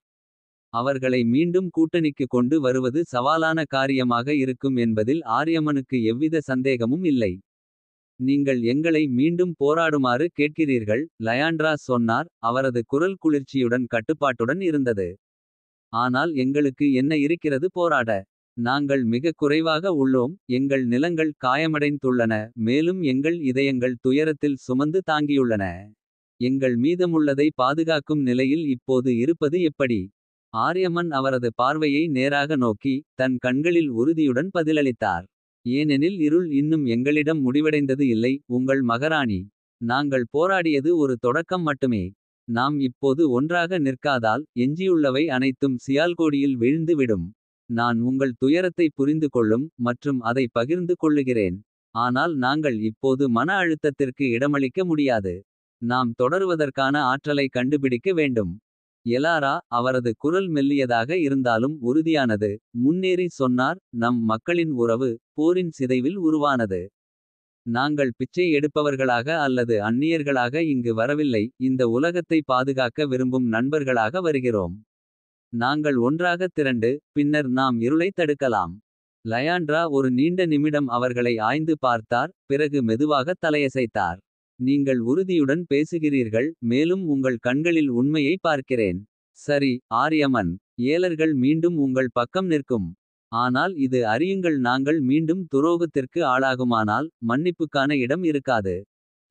அவர்களை மீண்டும் கூட்டணிக்கு கொண்டு வருவது சவாலான காரியமாக இருக்கும் என்பதில் ஆரியமனுக்கு எவ்வித சந்தேகமும் இல்லை. நீங்கள் எங்களை மீண்டும் போராடுமாறு கேட்கிறீர்கள். லயாண்ட்ரா சொன்னார். அவரது குரல் குளிர்ச்சியுடன் கட்டுப்பாட்டுடன் இருந்தது. ஆனால் எங்களுக்கு என்ன இருக்கிறது போராட. நாங்கள் மிக குறைவாக உள்ளோம். எங்கள் நிலங்கள் காயமடைந்துள்ளன. மேலும் எங்கள் இதயங்கள் துயரத்தில் சுமந்து தாங்கியுள்ளன. எங்கள் மீதமுள்ளதை பாதுகாக்கும் நிலையில் இப்போது இருப்பது எப்படி. ஆரியமன் அவரது பார்வையை நேராக நோக்கி தன் கண்களில் உறுதியுடன் பதிலளித்தார். ஏனெனில் இருள் இன்னும் எங்களிடம் முடிவடைந்தது இல்லை. உங்கள் மகாராணி நாங்கள் போராடியது ஒரு தொடக்கம் மட்டுமே. நாம் இப்போது ஒன்றாக நிற்காதால் எஞ்சியுள்ளவை அனைத்தும் சியால்கோடியில் வீழ்ந்து விடும். நான் உங்கள் துயரத்தை புரிந்து கொள்ளும் மற்றும் அதை பகிர்ந்து கொள்ளுகிறேன். ஆனால் நாங்கள் இப்போது மன அழுத்தத்திற்கு இடமளிக்க முடியாது. நாம் தொடருவதற்கான ஆற்றலை கண்டுபிடிக்க வேண்டும். எலாரா அவரது குரல் மெல்லியதாக இருந்தாலும் உறுதியானது. முன்னேறி சொன்னார். நம் மக்களின் உறவு போரின் சிதைவில் உருவானது. நாங்கள் பிச்சை எடுப்பவர்களாக அல்லது அந்நியர்களாக இங்கு வரவில்லை. இந்த உலகத்தை பாதுகாக்க விரும்பும் நண்பர்களாக வருகிறோம். நாங்கள் ஒன்றாக திரண்டு பின்னர் நாம் இருளை தடுக்கலாம். லயாண்ட்ரா ஒரு நீண்ட நிமிடம் அவர்களை ஆய்ந்து பார்த்தார். பிறகு மெதுவாக தலையசைத்தார். நீங்கள் உறுதியுடன் பேசுகிறீர்கள். மேலும் உங்கள் கண்களில் உண்மையை பார்க்கிறேன். சரி ஆரியமன் ஏலர்கள் மீண்டும் உங்கள் பக்கம் நிற்கும். ஆனால் இது அறியுங்கள் நாங்கள் மீண்டும் துரோகத்திற்கு ஆளாகுமானால் மன்னிப்புக்கான இடம் இருக்காது.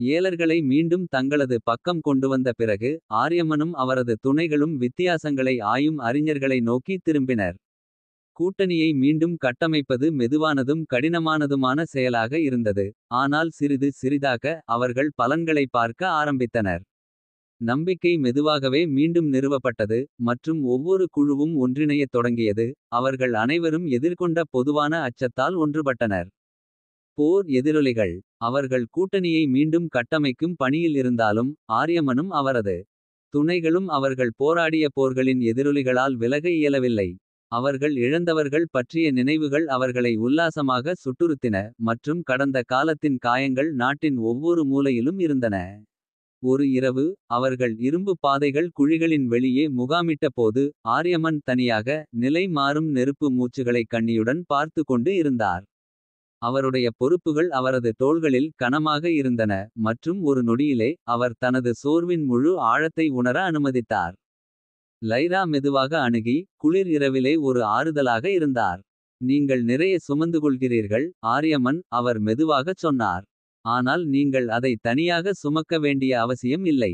ஏலர்களை மீண்டும் தங்களது பக்கம் கொண்டுவந்த பிறகு ஆரியமனும் அவரது துணைகளும் வித்தியாசங்களை ஆயும் அறிஞர்களை நோக்கி திரும்பினர். கூட்டணியை மீண்டும் கட்டமைப்பது மெதுவானதும் கடினமானதுமான செயலாக இருந்தது. ஆனால் சிறிது சிறிதாக அவர்கள் பலன்களை பார்க்க ஆரம்பித்தனர். நம்பிக்கை மெதுவாகவே மீண்டும் நிறுவப்பட்டது. மற்றும் ஒவ்வொரு குழுவும் ஒன்றிணையத் தொடங்கியது. அவர்கள் அனைவரும் எதிர்கொண்ட பொதுவான அச்சத்தால் ஒன்றுபட்டனர். போர் எதிரொலிகள் அவர்கள் கூட்டணியை மீண்டும் கட்டமைக்கும் பணியில் இருந்தாலும். ஆரியமனும் அவரது துணைகளும் அவர்கள் போராடிய போர்களின் எதிரொலிகளால் விலக இயலவில்லை. அவர்கள் இழந்தவர்கள் பற்றிய நினைவுகள் அவர்களை உல்லாசமாக சுட்டுறுத்தின. மற்றும் கடந்த காலத்தின் காயங்கள் நாட்டின் ஒவ்வொரு மூலையிலும் இருந்தன. ஒரு இரவு அவர்கள் இரும்பு பாதைகள் குழிகளின் வெளியே முகாமிட்ட போது. ஆரியமன் தனியாக நிலை மாறும் நெருப்பு மூச்சுகளை கண்ணியுடன் பார்த்து கொண்டு இருந்தார். அவருடைய பொறுப்புகள் அவரது தோள்களில் கனமாக இருந்தன. மற்றும் ஒரு நொடியிலே அவர் தனது சோர்வின் முழு ஆழத்தை உணர அனுமதித்தார். லைரா மெதுவாக அணுகி குளிர் இரவிலே ஒரு ஆறுதலாக இருந்தார். நீங்கள் நிறைய சுமந்து கொள்கிறீர்கள் ஆரியமன் அவர் மெதுவாகச் சொன்னார். ஆனால் நீங்கள் அதை தனியாக சுமக்க வேண்டிய அவசியம் இல்லை.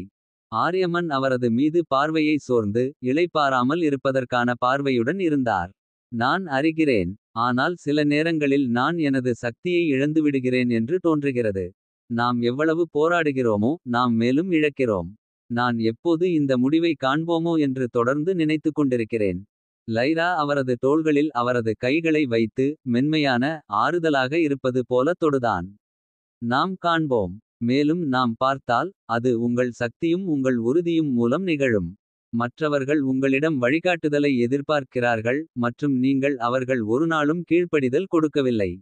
ஆரியமன் அவரது மீது பார்வையை சோர்ந்து இளைப்பாறாமல் இருப்பதற்கான பார்வையுடன் இருந்தார். நான் அறிகிறேன். ஆனால் சில நேரங்களில் நான் எனது சக்தியை இழந்துவிடுகிறேன் என்று தோன்றுகிறது. நாம் எவ்வளவு போராடுகிறோமோ நாம் மேலும் இழக்கிறோம். நான் எப்போது இந்த முடிவை காண்போமோ என்று தொடர்ந்து நினைத்துக் கொண்டிருக்கிறேன். லைரா அவரது தோள்களில் அவரது கைகளை வைத்து மென்மையான ஆறுதலாக இருப்பது போல தொடுதான். நாம் காண்போம். மேலும் நாம் பார்த்தால் அது உங்கள் சக்தியும் உங்கள் உறுதியும் மூலம் நிகழும். மற்றவர்கள் உங்களிடம் வழிகாட்டுதலை எதிர்பார்க்கிறார்கள் மற்றும் நீங்கள் அவர்கள் ஒருநாளும் கீழ்ப்படிதல் கொடுக்கவில்லை.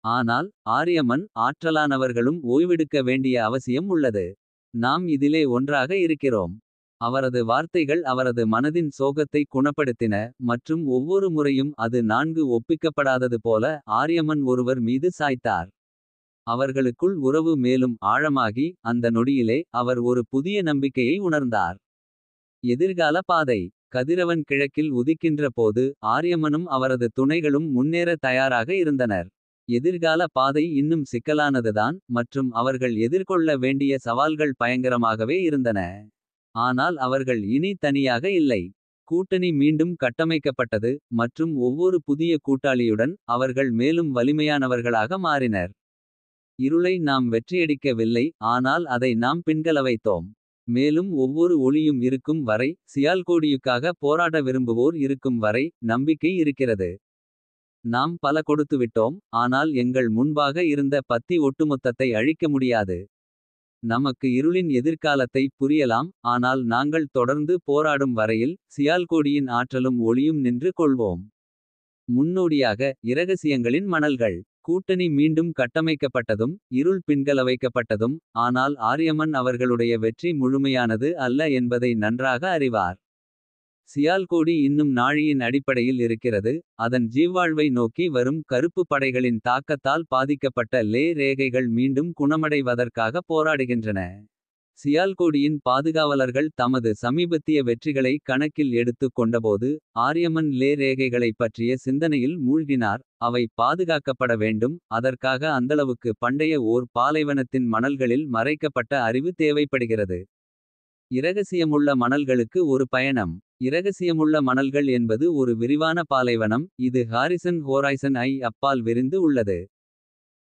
ஆனால் ஆரியமன் ஆற்றலானவர்களும் ஓய்வெடுக்க வேண்டிய அவசியம் உள்ளது. நாம் இதிலே ஒன்றாக இருக்கிறோம். அவரது வார்த்தைகள் அவரது மனதின் சோகத்தை குணப்படுத்தின மற்றும் ஒவ்வொரு முறையும் அது நான்கு ஒப்பிக்கப்படாதது போல ஆரியமன் ஒருவர் மீது சாய்த்தார். அவர்களுக்குள் உறவு மேலும் ஆழமாகி அந்த நொடியிலே அவர் ஒரு புதிய நம்பிக்கையை உணர்ந்தார். எதிர்கால பாதை. கதிரவன் கிழக்கில் உதிக்கின்ற போது ஆரியமனும் அவரது துணைகளும் முன்னேற தயாராக இருந்தனர். எதிர்கால பாதை இன்னும் சிக்கலானதுதான் மற்றும் அவர்கள் எதிர்கொள்ள வேண்டிய சவால்கள் பயங்கரமாகவே இருந்தன. ஆனால் அவர்கள் இனி தனியாக இல்லை. கூட்டணி மீண்டும் கட்டமைக்கப்பட்டது மற்றும் ஒவ்வொரு புதிய கூட்டாளியுடன் அவர்கள் மேலும் வலிமையானவர்களாக மாறினர். இருளை நாம் வெற்றியடிக்கவில்லை ஆனால் அதை நாம் பின்கல வைத்தோம். மேலும் ஒவ்வொரு ஒளியும் இருக்கும் வரை சியால்கோடியுக்காக போராட விரும்புவோர் இருக்கும் வரை நம்பிக்கை இருக்கிறது. நாம் பல கொடுத்துவிட்டோம் ஆனால் எங்கள் முன்பாக இருந்த பத்தி ஒட்டுமொத்தத்தை அழிக்க முடியாது. நமக்கு இருளின் எதிர்காலத்தை புரியலாம் ஆனால் நாங்கள் தொடர்ந்து போராடும் வரையில் சியால்கோடியின் ஆற்றலும் ஒளியும் நின்று கொள்வோம். முன்னோடியாக இரகசியங்களின் மணல்கள். கூட்டணி மீண்டும் கட்டமைக்கப்பட்டதும் இருள் பின்கல வைக்கப்பட்டதும். ஆனால் ஆரியமன் அவர்களுடைய வெற்றி முழுமையானது அல்ல என்பதை நன்றாக அறிவார். சியால்கோடி இன்னும் நாழியின் அடிப்படையில் இருக்கிறது. அதன் ஜீவ்வாழ்வை நோக்கி வரும் கருப்பு படைகளின் தாக்கத்தால் பாதிக்கப்பட்ட லே ரேகைகள் மீண்டும் குணமடைவதற்காக போராடுகின்றன. சியால்கோடியின் பாதுகாவலர்கள் தமது சமீபத்திய வெற்றிகளை கணக்கில் எடுத்துக் கொண்டபோது. ஆரியமன் லே ரேகைகளைப் பற்றிய சிந்தனையில் மூழ்கினார். அவை பாதுகாக்கப்பட வேண்டும். அதற்காக அந்தளவுக்கு பண்டைய ஓர் பாலைவனத்தின் மணல்களில் மறைக்கப்பட்ட அறிவு தேவைப்படுகிறது. இரகசியமுள்ள மணல்களுக்கு ஒரு பயணம். இரகசியமுள்ள மணல்கள் என்பது ஒரு விரிவான பாலைவனம். இது ஹாரிசன் ஐ அப்பால் விரிந்து உள்ளது.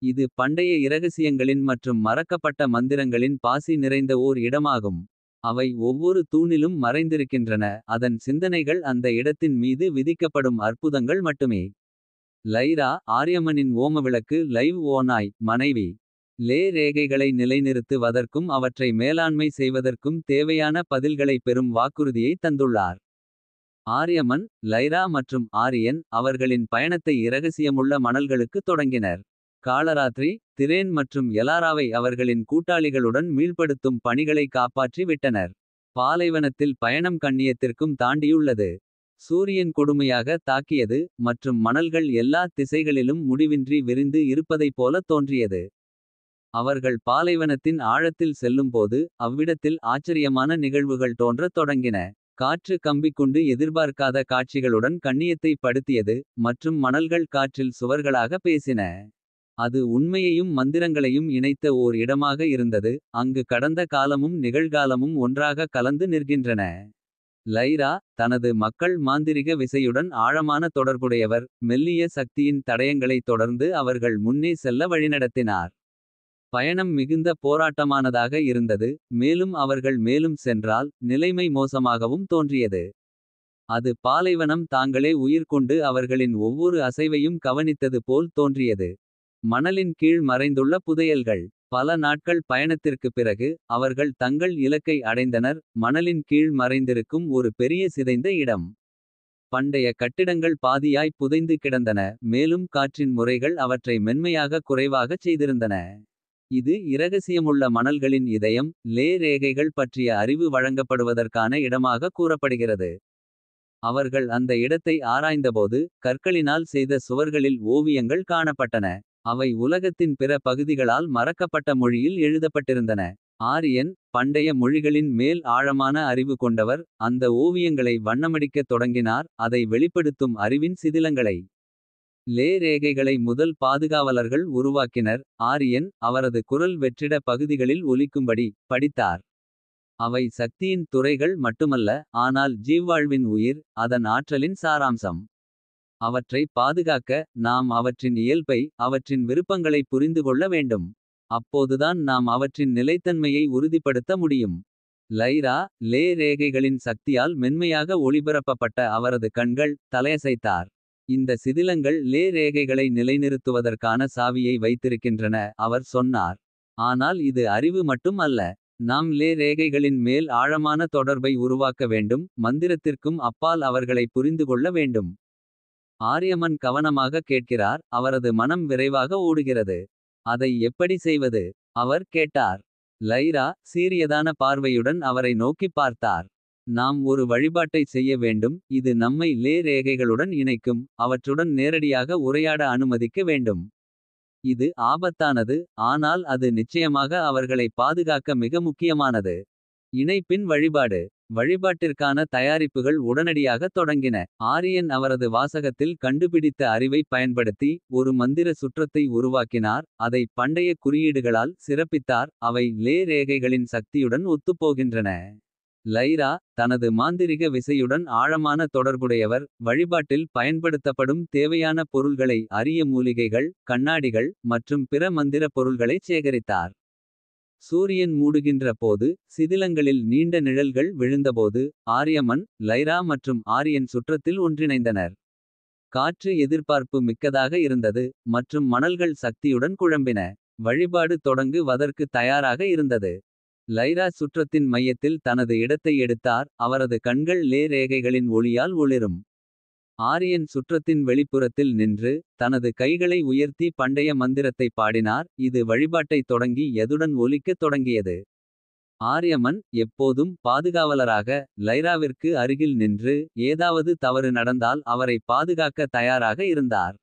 இது பண்டைய இரகசியங்களின் மற்றும் மறக்கப்பட்ட மந்திரங்களின் பாசி நிறைந்த ஓர் இடமாகும். அவை ஒவ்வொரு தூணிலும் மறைந்திருக்கின்றன. அதன் சிந்தனைகள் அந்த இடத்தின் மீது விதிக்கப்படும் அற்புதங்கள் மட்டுமே. லைரா ஆரியமனின் ஓமவிளக்கு லைவ் ஓனாய் மனைவி. லே ரேகைகளை நிலைநிறுத்துவதற்கும் அவற்றை மேலாண்மை செய்வதற்கும் தேவையான பதில்களை பெறும் வாக்குறுதியை தந்துள்ளார். ஆரியமன் லைரா மற்றும் ஆரியன் அவர்களின் பயணத்தை இரகசியமுள்ள மணல்களுக்கு தொடங்கினர். காலராத்திரி திரேன் மற்றும் எலாராவை அவர்களின் கூட்டாளிகளுடன் மீள்படுத்தும் பணிகளை காப்பாற்றி விட்டனர். பாலைவனத்தில் பயணம் கண்ணியத்திற்கும் தாண்டியுள்ளது. சூரியன் கொடுமையாக தாக்கியது மற்றும் மணல்கள் எல்லா திசைகளிலும் முடிவின்றி விரிந்து இருப்பதைப் போல தோன்றியது. அவர்கள் பாலைவனத்தின் ஆழத்தில் செல்லும்போது அவ்விடத்தில் ஆச்சரியமான நிகழ்வுகள் தோன்றத் தொடங்கின. காற்று கம்பிக்குண்டு எதிர்பார்க்காத காட்சிகளுடன் கண்ணியத்தை படுத்தியது மற்றும் மணல்கள் காற்றில் சுவர்களாக பேசின. அது உண்மையையும் மந்திரங்களையும் இணைத்த ஓர் இடமாக இருந்தது. அங்கு கடந்த காலமும் நிகழ்காலமும் ஒன்றாக கலந்து நிற்கின்றன. லைரா தனது மக்கள் மாந்திரிக விசையுடன் ஆழமான தொடர்புடையவர். மெல்லிய சக்தியின் தடயங்களை தொடர்ந்து அவர்கள் முன்னே செல்ல வழிநடத்தினார். பயணம் மிகுந்த போராட்டமானதாக இருந்தது. மேலும் அவர்கள் மேலும் சென்றால் நிலைமை மோசமாகவும் தோன்றியது. அது பாலைவனம் தாங்களே உயிர்கொண்டு அவர்களின் ஒவ்வொரு அசைவையும் கவனித்தது போல் தோன்றியது. மணலின் கீழ் மறைந்துள்ள புதையல்கள். பல நாட்கள் பயணத்திற்குப் பிறகு அவர்கள் தங்கள் இலக்கை அடைந்தனர். மணலின் கீழ் மறைந்திருக்கும் ஒரு பெரிய சிதைந்த இடம். பண்டைய கட்டிடங்கள் பாதியாய் புதைந்து கிடந்தன. மேலும் காற்றின் முறைகள் அவற்றை மென்மையாக குறைவாகச் செய்திருந்தன. இது இரகசியமுள்ள மணல்களின் இதயம். லே ரேகைகள் பற்றிய அறிவு வழங்கப்படுவதற்கான இடமாக கூறப்படுகிறது. அவர்கள் அந்த இடத்தை ஆராய்ந்தபோது கற்களினால் செய்த சுவர்களில் ஓவியங்கள் காணப்பட்டன. அவை உலகத்தின் பிற பகுதிகளால் மறக்கப்பட்ட மொழியில் எழுதப்பட்டிருந்தன. ஆரியன் பண்டைய மொழிகளின் மேல் ஆழமான அறிவு கொண்டவர். அந்த ஓவியங்களை வண்ணமடிக்கத் தொடங்கினார். அதை வெளிப்படுத்தும் அறிவின் சிதிலங்களை. லே ரேகைகளை முதல் பாதுகாவலர்கள் உருவாக்கினர். ஆரியன் அவரது குரல் வெற்றிட பகுதிகளில் ஒலிக்கும்படி படித்தார். அவை சக்தியின் துறைகள் மட்டுமல்ல, ஆனால் ஜீவ்வாழ்வின் உயிர், அதன் ஆற்றலின் சாராம்சம். அவற்றை பாதுகாக்க நாம் அவற்றின் இயல்பை, அவற்றின் விருப்பங்களை புரிந்து கொள்ள வேண்டும். அப்போதுதான் நாம் அவற்றின் நிலைத்தன்மையை உறுதிப்படுத்த முடியும். லைரா லே ரேகைகளின் சக்தியால் மென்மையாக ஒளிபரப்பப்பட்ட அவரது கண்கள் தலையசைத்தார். இந்த சிதிலங்கள் லே ரேகைகளை நிலைநிறுத்துவதற்கான சாவியை வைத்திருக்கின்றன. அவர் சொன்னார். ஆனால் இது அறிவு மட்டும் அல்ல. நாம் லே ரேகைகளின் மேல் ஆழமான தொடர்பை உருவாக்க வேண்டும். மந்திரத்திற்கும் அப்பால் அவர்களை புரிந்து கொள்ள வேண்டும். ஆரியமன் கவனமாக கேட்கிறார். அவரது மனம் விரைவாக ஓடுகிறது. அதை எப்படி செய்வது. அவர் கேட்டார். லைரா சீரியதான பார்வையுடன் அவரை நோக்கிப் பார்த்தார். நாம் ஒரு வழிபாட்டை செய்ய வேண்டும். இது நம்மை லே ரேகைகளுடன் இணைக்கும். அவற்றுடன் நேரடியாக உரையாட அனுமதிக்க வேண்டும். இது ஆபத்தானது, ஆனால் அது நிச்சயமாக அவர்களை பாதுகாக்க மிக முக்கியமானது. இணைப்பின் வழிபாடு. வழிபாட்டிற்கான தயாரிப்புகள் உடனடியாக தொடங்கின. ஆரியன் அவரது வாசகத்தில் கண்டுபிடித்த அறிவைப் பயன்படுத்தி. ஒரு மந்திர சுற்றத்தை உருவாக்கினார். அதை பண்டைய குறியீடுகளால் சிறப்பித்தார். அவை லே ரேகைகளின் சக்தியுடன் ஒத்துப்போகின்றன. லைரா தனது மாந்திரிக விசையுடன் ஆழமான தொடர்புடையவர். வழிபாட்டில் பயன்படுத்தப்படும் தேவையான பொருள்களை அரிய மூலிகைகள், கண்ணாடிகள் மற்றும் பிற மந்திர பொருள்களைச் சேகரித்தார். சூரியன் மூடுகின்ற போது சிதிலங்களில் நீண்ட நிழல்கள் விழுந்தபோது. ஆரியமன் லைரா மற்றும் ஆரியன் சுற்றத்தில் ஒன்றிணைந்தனர். காற்று எதிர்பார்ப்பு மிக்கதாக இருந்தது. மற்றும் மணல்கள் சக்தியுடன் குழம்பின. வழிபாடு தொடங்குவதற்கு தயாராக இருந்தது. லைரா சுற்றத்தின் மையத்தில் தனது இடத்தை எடுத்தார். அவரது கண்கள் லே ரேகைகளின் ஒளியால் ஒளிரும். ஆரியன் சுற்றத்தின் வெளிப்புறத்தில் நின்று. தனது கைகளை உயர்த்தி பண்டைய மந்திரத்தை பாடினார். இது வழிபாட்டை தொடங்கி எதுடன் ஒலிக்கத் தொடங்கியது. ஆரியமன் எப்போதும் பாதுகாவலராக லைராவிற்கு அருகில் நின்று. ஏதாவது தவறு நடந்தால் அவரை பாதுகாக்க தயாராக இருந்தார்.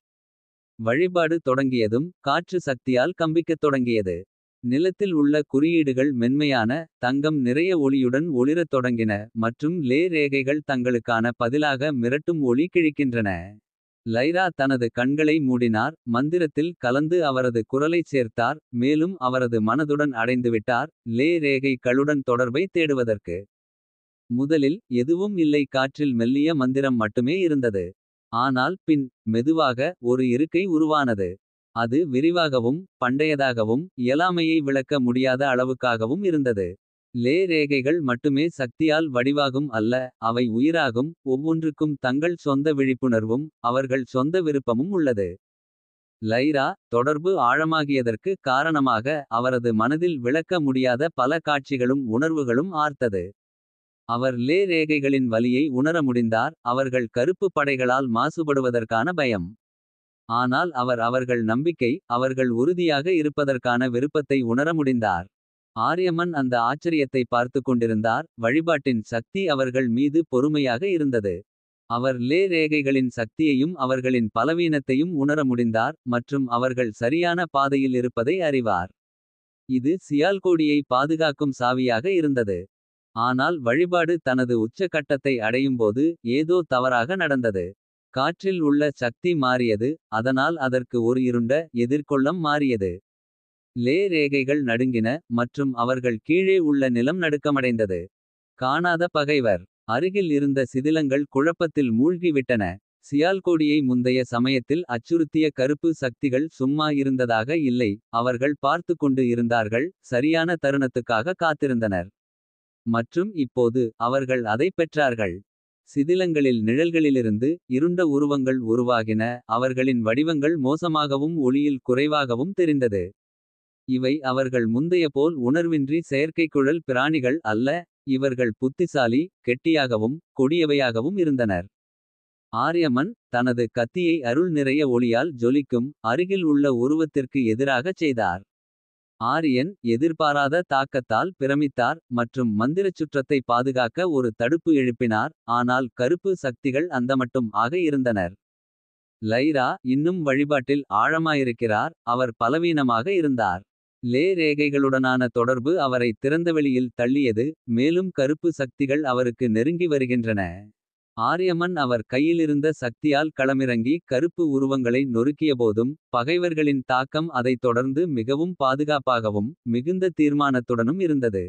வழிபாடு தொடங்கியதும் காற்று சக்தியால் கம்பிக்கத் தொடங்கியது. நிலத்தில் உள்ள குறியீடுகள் மென்மையான தங்கம் நிறைய ஒளியுடன் ஒளிரத் தொடங்கின. மற்றும் லே ரேகைகள் தங்களுக்கான பதிலாக மிரட்டும் ஒளி கிழிக்கின்றன. லைரா தனது கண்களை மூடினார். மந்திரத்தில் கலந்து அவரது குரலைச் சேர்த்தார். மேலும் அவரது மனதுடன் அடைந்துவிட்டார். லே ரேகை களுடன் தொடர்பை தேடுவதற்கு. முதலில் எதுவும் இல்லை. காற்றில் மெல்லிய மந்திரம் மட்டுமே இருந்தது. ஆனால் பின் மெதுவாக ஒரு இருக்கை உருவானது. அது விரிவாகவும் பண்டையதாகவும் இயலாமையை விளக்க முடியாத அளவுக்காகவும் இருந்தது. லே ரேகைகள் மட்டுமே சக்தியால் வடிவாகும் அல்ல. அவை உயிராகும். ஒவ்வொன்றுக்கும் தங்கள் சொந்த விழிப்புணர்வும். அவர்கள் சொந்த விருப்பமும் உள்ளது. லைரா தொடர்பு ஆழமாகியதற்கு காரணமாக. அவரது மனதில் விளக்க முடியாத பல காட்சிகளும் உணர்வுகளும் ஆர்த்தது. அவர் லே ரேகைகளின் வலியை உணர முடிந்தார். அவர்கள் கருப்பு படைகளால் மாசுபடுவதற்கான பயம். ஆனால் அவர்கள் நம்பிக்கை. அவர்கள் உறுதியாக இருப்பதற்கான விருப்பத்தை உணர முடிந்தார். ஆரியமன் அந்த ஆச்சரியத்தை பார்த்து கொண்டிருந்தார். வழிபாட்டின் சக்தி அவர்கள் மீது பொறுமையாக இருந்தது. அவர் லே ரேகைகளின் சக்தியையும் அவர்களின் பலவீனத்தையும் உணர முடிந்தார். மற்றும் அவர்கள் சரியான பாதையில் இருப்பதை அறிவார். இது சியால்கோடியை பாதுகாக்கும் சாவியாக இருந்தது. ஆனால் வழிபாடு தனது உச்ச கட்டத்தை அடையும்போது. ஏதோ தவறாக நடந்தது. காற்றில் உள்ள சக்தி மாறியது. அதனால் அதற்கு ஒரு இருண்ட எதிர்கொள்ளம் மாறியது. லே ரேகைகள் நடுங்கின. மற்றும் அவர்கள் கீழே உள்ள நிலம் நடுக்கமடைந்தது. காணாத பகைவர். அருகில் இருந்த சிதிலங்கள் குழப்பத்தில் மூழ்கிவிட்டன. சியால்கோடியை முந்தைய சமயத்தில் அச்சுறுத்திய கருப்பு சக்திகள் சும்மா இருந்ததாக இல்லை. அவர்கள் பார்த்து கொண்டு இருந்தார்கள். சரியான தருணத்துக்காக காத்திருந்தனர். மற்றும் இப்போது அவர்கள் அதைப் பெற்றார்கள். சிதிலங்களில் நிழல்களிலிருந்து இருண்ட உருவங்கள் உருவாகின. அவர்களின் வடிவங்கள் மோசமாகவும் ஒளியில் குறைவாகவும் தெரிந்தது. இவை அவர்கள் முந்தைய போல் உணர்வின்றி செயற்கைக்குழல் பிராணிகள் அல்ல. இவர்கள் புத்திசாலி, கெட்டியாகவும் கொடியவையாகவும் இருந்தனர். ஆரியமன் தனது கத்தியை அருள் நிறைய ஒளியால் ஜொலிக்கும். அருகில் உள்ள உருவத்திற்கு எதிராகச் செய்தார். ஆரியன் எதிர்பாராத தாக்கத்தால் பிரமித்தார். மற்றும் மந்திரச் சுற்றத்தை பாதுகாக்க ஒரு தடுப்பு எழுப்பினார். ஆனால் கருப்பு சக்திகள் அந்தமட்டும் ஆக இருந்தனர். லைரா இன்னும் வழிபாட்டில் ஆழமாயிருக்கிறார். அவர் பலவீனமாக இருந்தார். லே ரேகைகளுடனான தொடர்பு அவரை திறந்தவெளியில் தள்ளியது. மேலும் கருப்பு சக்திகள் அவருக்கு நெருங்கி வருகின்றன. ஆரியமன் அவர் கையிலிருந்த சக்தியால் களமிறங்கி கருப்பு உருவங்களை நொறுக்கியபோதும். பகைவர்களின் தாக்கம் அதைத் தொடர்ந்து மிகவும் பாதுகாப்பாகவும். மிகுந்த தீர்மானத்துடனும் இருந்தது.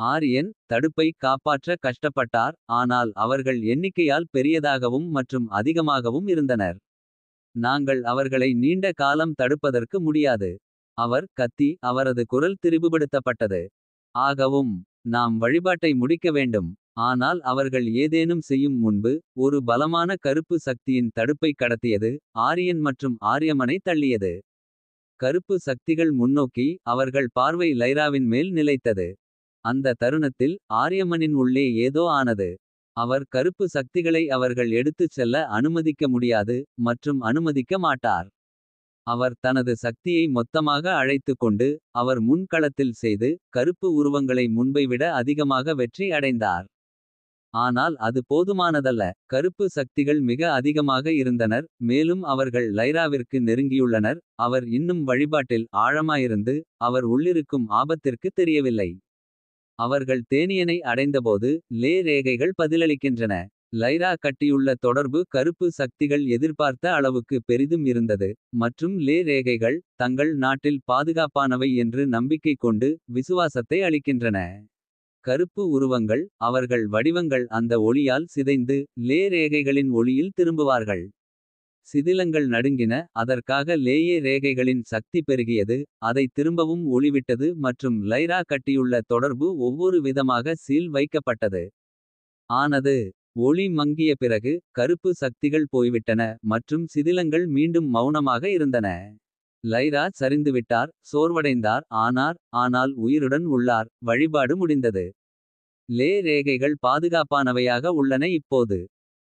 ஆரியன் தடுப்பை காப்பாற்ற கஷ்டப்பட்டார். ஆனால் அவர்கள் எண்ணிக்கையால் பெரியதாகவும் மற்றும் அதிகமாகவும் இருந்தனர். நாங்கள் அவர்களை நீண்ட காலம் தடுப்பதற்கு முடியாது. அவர் கத்தி அவரது குரல் திரிபுபடுத்தப்பட்டது. ஆகவும் நாம் வழிபாட்டை முடிக்க வேண்டும். ஆனால் அவர்கள் ஏதேனும் செய்யும் முன்பு. ஒரு பலமான கருப்பு சக்தியின் தடுப்பை கடத்தியது. ஆரியன் மற்றும் ஆரியமனை தள்ளியது. கருப்பு சக்திகள் முன்னோக்கி அவர்கள் பார்வை லைராவின் மேல் நிலைத்தது. அந்த தருணத்தில் ஆரியமனின் உள்ளே ஏதோ ஆனது. அவர் கருப்பு சக்திகளை அவர்கள் எடுத்துச் செல்ல அனுமதிக்க முடியாது. மற்றும் அனுமதிக்க மாட்டார். அவர் தனது சக்தியை மொத்தமாக அழைத்துக் கொண்டு. அவர் முன்களத்தில் செய்து கருப்பு உருவங்களை முன்பை விட அதிகமாக வெற்றி அடைந்தார். ஆனால் அது போதுமானதல்ல. கருப்பு சக்திகள் மிக அதிகமாக இருந்தனர். மேலும் அவர்கள் லைராவிற்கு நெருங்கியுள்ளனர். அவர் இன்னும் வழிபாட்டில் ஆழமாயிருந்து. அவர் உள்ளிருக்கும் ஆபத்திற்கு தெரியவில்லை. அவர்கள் தேனியனை அடைந்தபோது லே ரேகைகள் பதிலளிக்கின்றன. லைரா கட்டியுள்ள தொடர்பு கருப்பு சக்திகள் எதிர்பார்த்த அளவுக்கு பெரிதும் இருந்தது. மற்றும் லே ரேகைகள் தங்கள் நாட்டில் பாதுகாப்பானவை என்று நம்பிக்கை கொண்டு. விசுவாசத்தை அளிக்கின்றன. கருப்பு உருவங்கள் அவர்கள் வடிவங்கள் அந்த ஒளியால் சிதைந்து. லே ரேகைகளின் ஒளியில் திரும்புவார்கள். சிதிலங்கள் நடுங்கின அதற்காக லேயே ரேகைகளின் சக்தி பெருகியது. அதை திரும்பவும் ஒளிவிட்டது மற்றும் லைரா கட்டியுள்ள தொடர்பு ஒவ்வொரு விதமாக சீல் வைக்கப்பட்டது. ஆனது ஒளி மங்கிய பிறகு கருப்பு சக்திகள் போய்விட்டன. மற்றும் சிதிலங்கள் மீண்டும் மௌனமாக இருந்தன. லைரா சரிந்துவிட்டார் சோர்வடைந்தார் ஆனால் உயிருடன் உள்ளார். வழிபாடு முடிந்தது. லே ரேகைகள் பாதுகாப்பானவையாக உள்ளன இப்போது.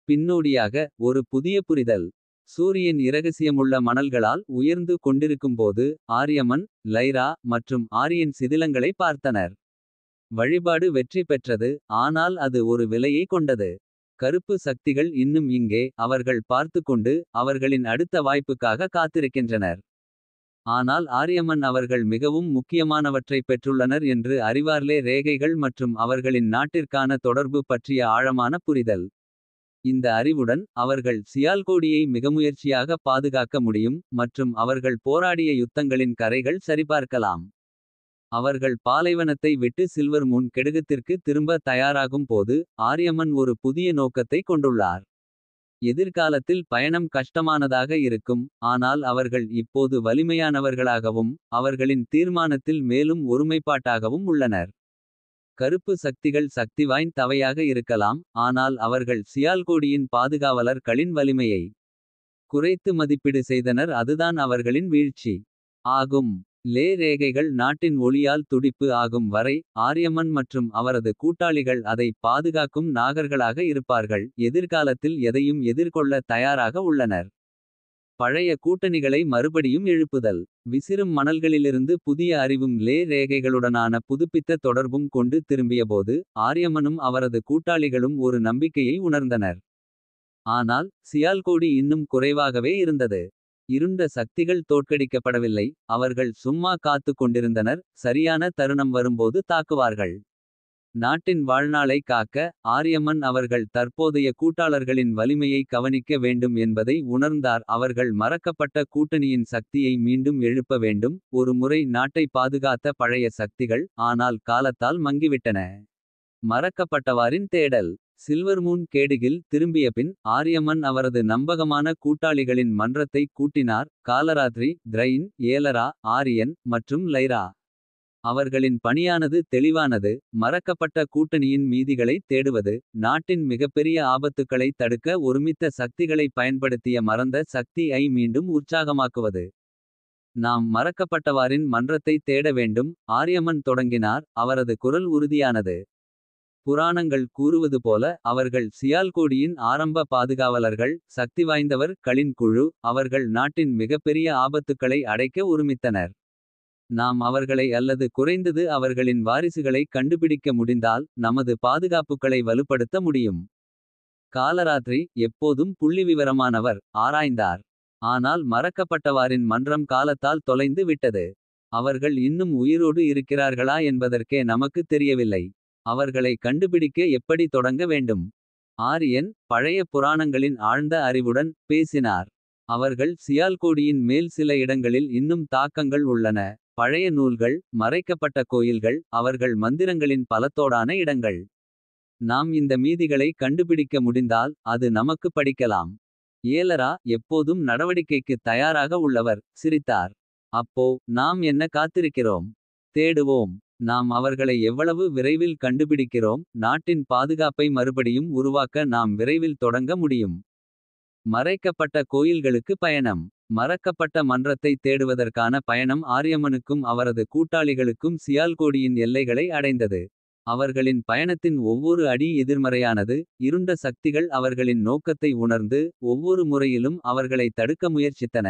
பின்னோடியாக ஒரு புதிய புரிதல். சூரியன் இரகசியமுள்ள மணல்களால் உயர்ந்து கொண்டிருக்கும்போது. ஆரியமன் லைரா மற்றும் ஆரியன் சிதிலங்களை பார்த்தனர். வழிபாடு வெற்றி பெற்றது ஆனால் அது ஒரு விலையை கொண்டது. கருப்பு சக்திகள் இன்னும் இங்கே அவர்கள் பார்த்துக்கொண்டு. அவர்களின் அடுத்த வாய்ப்புக்காக காத்திருக்கின்றனர். ஆனால் ஆரியமன் அவர்கள் மிகவும் முக்கியமானவற்றைப் பெற்றுள்ளனர் என்று அறிவார்லே ரேகைகள் மற்றும் அவர்களின் நாட்டிற்கான தொடர்பு பற்றிய ஆழமான புரிதல். இந்த அறிவுடன் அவர்கள் சியால்கோடியை மிகமுயற்சியாக பாதுகாக்க முடியும். மற்றும் அவர்கள் போராடிய யுத்தங்களின் கரைகள் சரிபார்க்கலாம். அவர்கள் பாலைவனத்தை விட்டு சில்வர் மூன் கெடுகத்திற்கு திரும்ப தயாராகும் போது. ஆரியமன் ஒரு புதிய நோக்கத்தை கொண்டுள்ளார். எதிர்காலத்தில் பயணம் கஷ்டமானதாக இருக்கும். ஆனால் அவர்கள் இப்போது வலிமையானவர்களாகவும். அவர்களின் தீர்மானத்தில் மேலும் ஒருமைப்பாட்டாகவும் உள்ளனர். கருப்பு சக்திகள் சக்திவாய்ந்தவையாக இருக்கலாம். ஆனால் அவர்கள் சியால்கோடியின் பாதுகாவலர்களின் வலிமையை குறைத்து மதிப்பீடு செய்தனர். அதுதான் அவர்களின் வீழ்ச்சி ஆகும். லே ரேகைகள் நாட்டின் ஒளியால் துடிப்பு ஆகும் வரை. ஆரியமன் மற்றும் அவரது கூட்டாளிகள் அதை பாதுகாக்கும் நாகர்களாக இருப்பார்கள். எதிர்காலத்தில் எதையும் எதிர்கொள்ள தயாராக உள்ளனர். பழைய கூட்டணிகளை மறுபடியும் எழுப்புதல். விசிறும் மணல்களிலிருந்து புதிய அறிவும் லே ரேகைகளுடனான புதுப்பித்த தொடர்பும் கொண்டு திரும்பியபோது. ஆரியமனும் அவரது கூட்டாளிகளும் ஒரு நம்பிக்கையை உணர்ந்தனர். ஆனால் சியால்கோடி இன்னும் குறைவாகவே இருந்தது. இருண்ட சக்திகள் தோற்கடிக்கப்படவில்லை. அவர்கள் சும்மா காத்து கொண்டிருந்தனர். சரியான தருணம் வரும்போது தாக்குவார்கள். நாட்டின் வாழ்நாளை காக்க ஆரியமன் அவர்கள் தற்போதைய கூட்டாளர்களின் வலிமையை கவனிக்க வேண்டும் என்பதை உணர்ந்தார். அவர்கள் மறக்கப்பட்ட கூட்டணியின் சக்தியை மீண்டும் எழுப்ப வேண்டும். ஒரு முறை நாட்டை பாதுகாத்த பழைய சக்திகள். ஆனால் காலத்தால் மங்கிவிட்டன. மறக்கப்பட்டவாரின் தேடல். Silver Moon கேடுகில் திரும்பியபின். ஆரியமன் அவரது நம்பகமான கூட்டாளிகளின் மன்றத்தை கூட்டினார். காலராத்ரி திரைன் ஏலரா ஆரியன் மற்றும் லைரா. அவர்களின் பணியானது தெளிவானது. மறக்கப்பட்ட கூட்டணியின் மீதிகளை தேடுவது. நாட்டின் மிகப்பெரிய ஆபத்துக்களை தடுக்க ஒருமித்த சக்திகளை பயன்படுத்திய மறந்த சக்தி ஐ மீண்டும் உற்சாகமாக்குவது. நாம் மறக்கப்பட்டவாரின் மன்றத்தை தேட வேண்டும். ஆரியமன் தொடங்கினார். அவரது குரல் உறுதியானது. புராணங்கள் கூறுவது போல அவர்கள் சியால்கோடியின் ஆரம்ப பாதுகாவலர்கள். சக்திவாய்ந்தவர் களின் குழு. அவர்கள் நாட்டின் மிகப்பெரிய ஆபத்துக்களை அடைக்க ஒருமித்தனர். நாம் அவர்களை அல்லது குறைந்தது அவர்களின் வாரிசுகளை கண்டுபிடிக்க முடிந்தால். நமது பாதுகாப்புகளை வலுப்படுத்த முடியும். காலராத்ரி எப்போதும் புள்ளிவிவரமானவர் ஆராய்ந்தார். ஆனால் மறக்கப்பட்டவாரின் மன்றம் காலத்தால் தொலைந்து விட்டது. அவர்கள் இன்னும் உயிரோடு இருக்கிறார்களா என்பதற்கே நமக்கு தெரியவில்லை. அவர்களை கண்டுபிடிக்க எப்படி தொடங்க வேண்டும். ஆரியன் பழைய புராணங்களின் ஆழ்ந்த அறிவுடன் பேசினார். அவர்கள் சியால்கோடியின் மேல் சில இடங்களில் இன்னும் தாக்கங்கள் உள்ளன. பழைய நூல்கள் மறைக்கப்பட்ட கோயில்கள் அவர்கள் மந்திரங்களின் பலத்தோடான இடங்கள். நாம் இந்த மீதிகளை கண்டுபிடிக்க முடிந்தால் அது நமக்கு படிக்கலாம். ஏலரா எப்போதும் நடவடிக்கைக்கு தயாராக உள்ளவர் சிரித்தார். அப்போ நாம் என்ன காத்திருக்கிறோம். தேடுவோம். நாம் அவர்களை எவ்வளவு விரைவில் கண்டுபிடிக்கிறோம். நாட்டின் பாதுகாப்பை மறுபடியும் உருவாக்க நாம் விரைவில் தொடங்க முடியும். மறைக்கப்பட்ட கோயில்களுக்கு பயணம். மறக்கப்பட்ட மன்றத்தை தேடுவதற்கான பயணம் ஆரியமனுக்கும் அவரது கூட்டாளிகளுக்கும் சியால்கோடியின் எல்லைகளை அடைந்தது. அவர்களின் பயணத்தின் ஒவ்வொரு அடி எதிர்மறையானது. இருண்ட சக்திகள் அவர்களின் நோக்கத்தை உணர்ந்து. ஒவ்வொரு முறையிலும் அவர்களை தடுக்க முயற்சித்தன.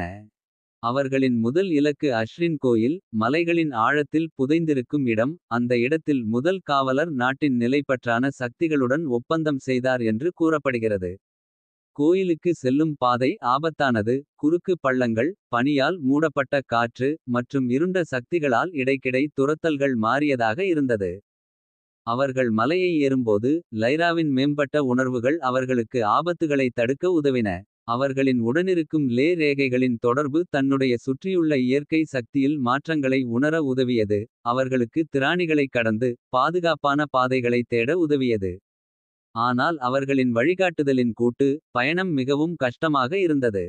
அவர்களின் முதல் இலக்கு அஷ்ரின் கோயில். மலைகளின் ஆழத்தில் புதைந்திருக்கும் இடம். அந்த இடத்தில் முதல் காவலர் நாட்டின் நிலைப்பற்றான சக்திகளுடன் ஒப்பந்தம் செய்தார் என்று கூறப்படுகிறது. கோயிலுக்கு செல்லும் பாதை ஆபத்தானது. குறுக்கு பள்ளங்கள் பனியால் மூடப்பட்ட காற்று. மற்றும் இருண்ட சக்திகளால் இடைக்கிடை துரத்தல்கள் மாறியதாக இருந்தது. அவர்கள் மலையை ஏறும்போது லைராவின் மேம்பட்ட உணர்வுகள் அவர்களுக்கு ஆபத்துகளை தடுக்க உதவின. அவர்களின் உடனிருக்கும் லே ரேகைகளின் தொடர்பு தன்னுடைய சுற்றியுள்ள இயற்கை சக்தியில் மாற்றங்களை உணர உதவியது. அவர்களுக்கு திராணிகளை கடந்து பாதுகாப்பான பாதைகளை தேட உதவியது. ஆனால் அவர்களின் வழிகாட்டுதலின் கூட்டு பயணம் மிகவும் கஷ்டமாக இருந்தது.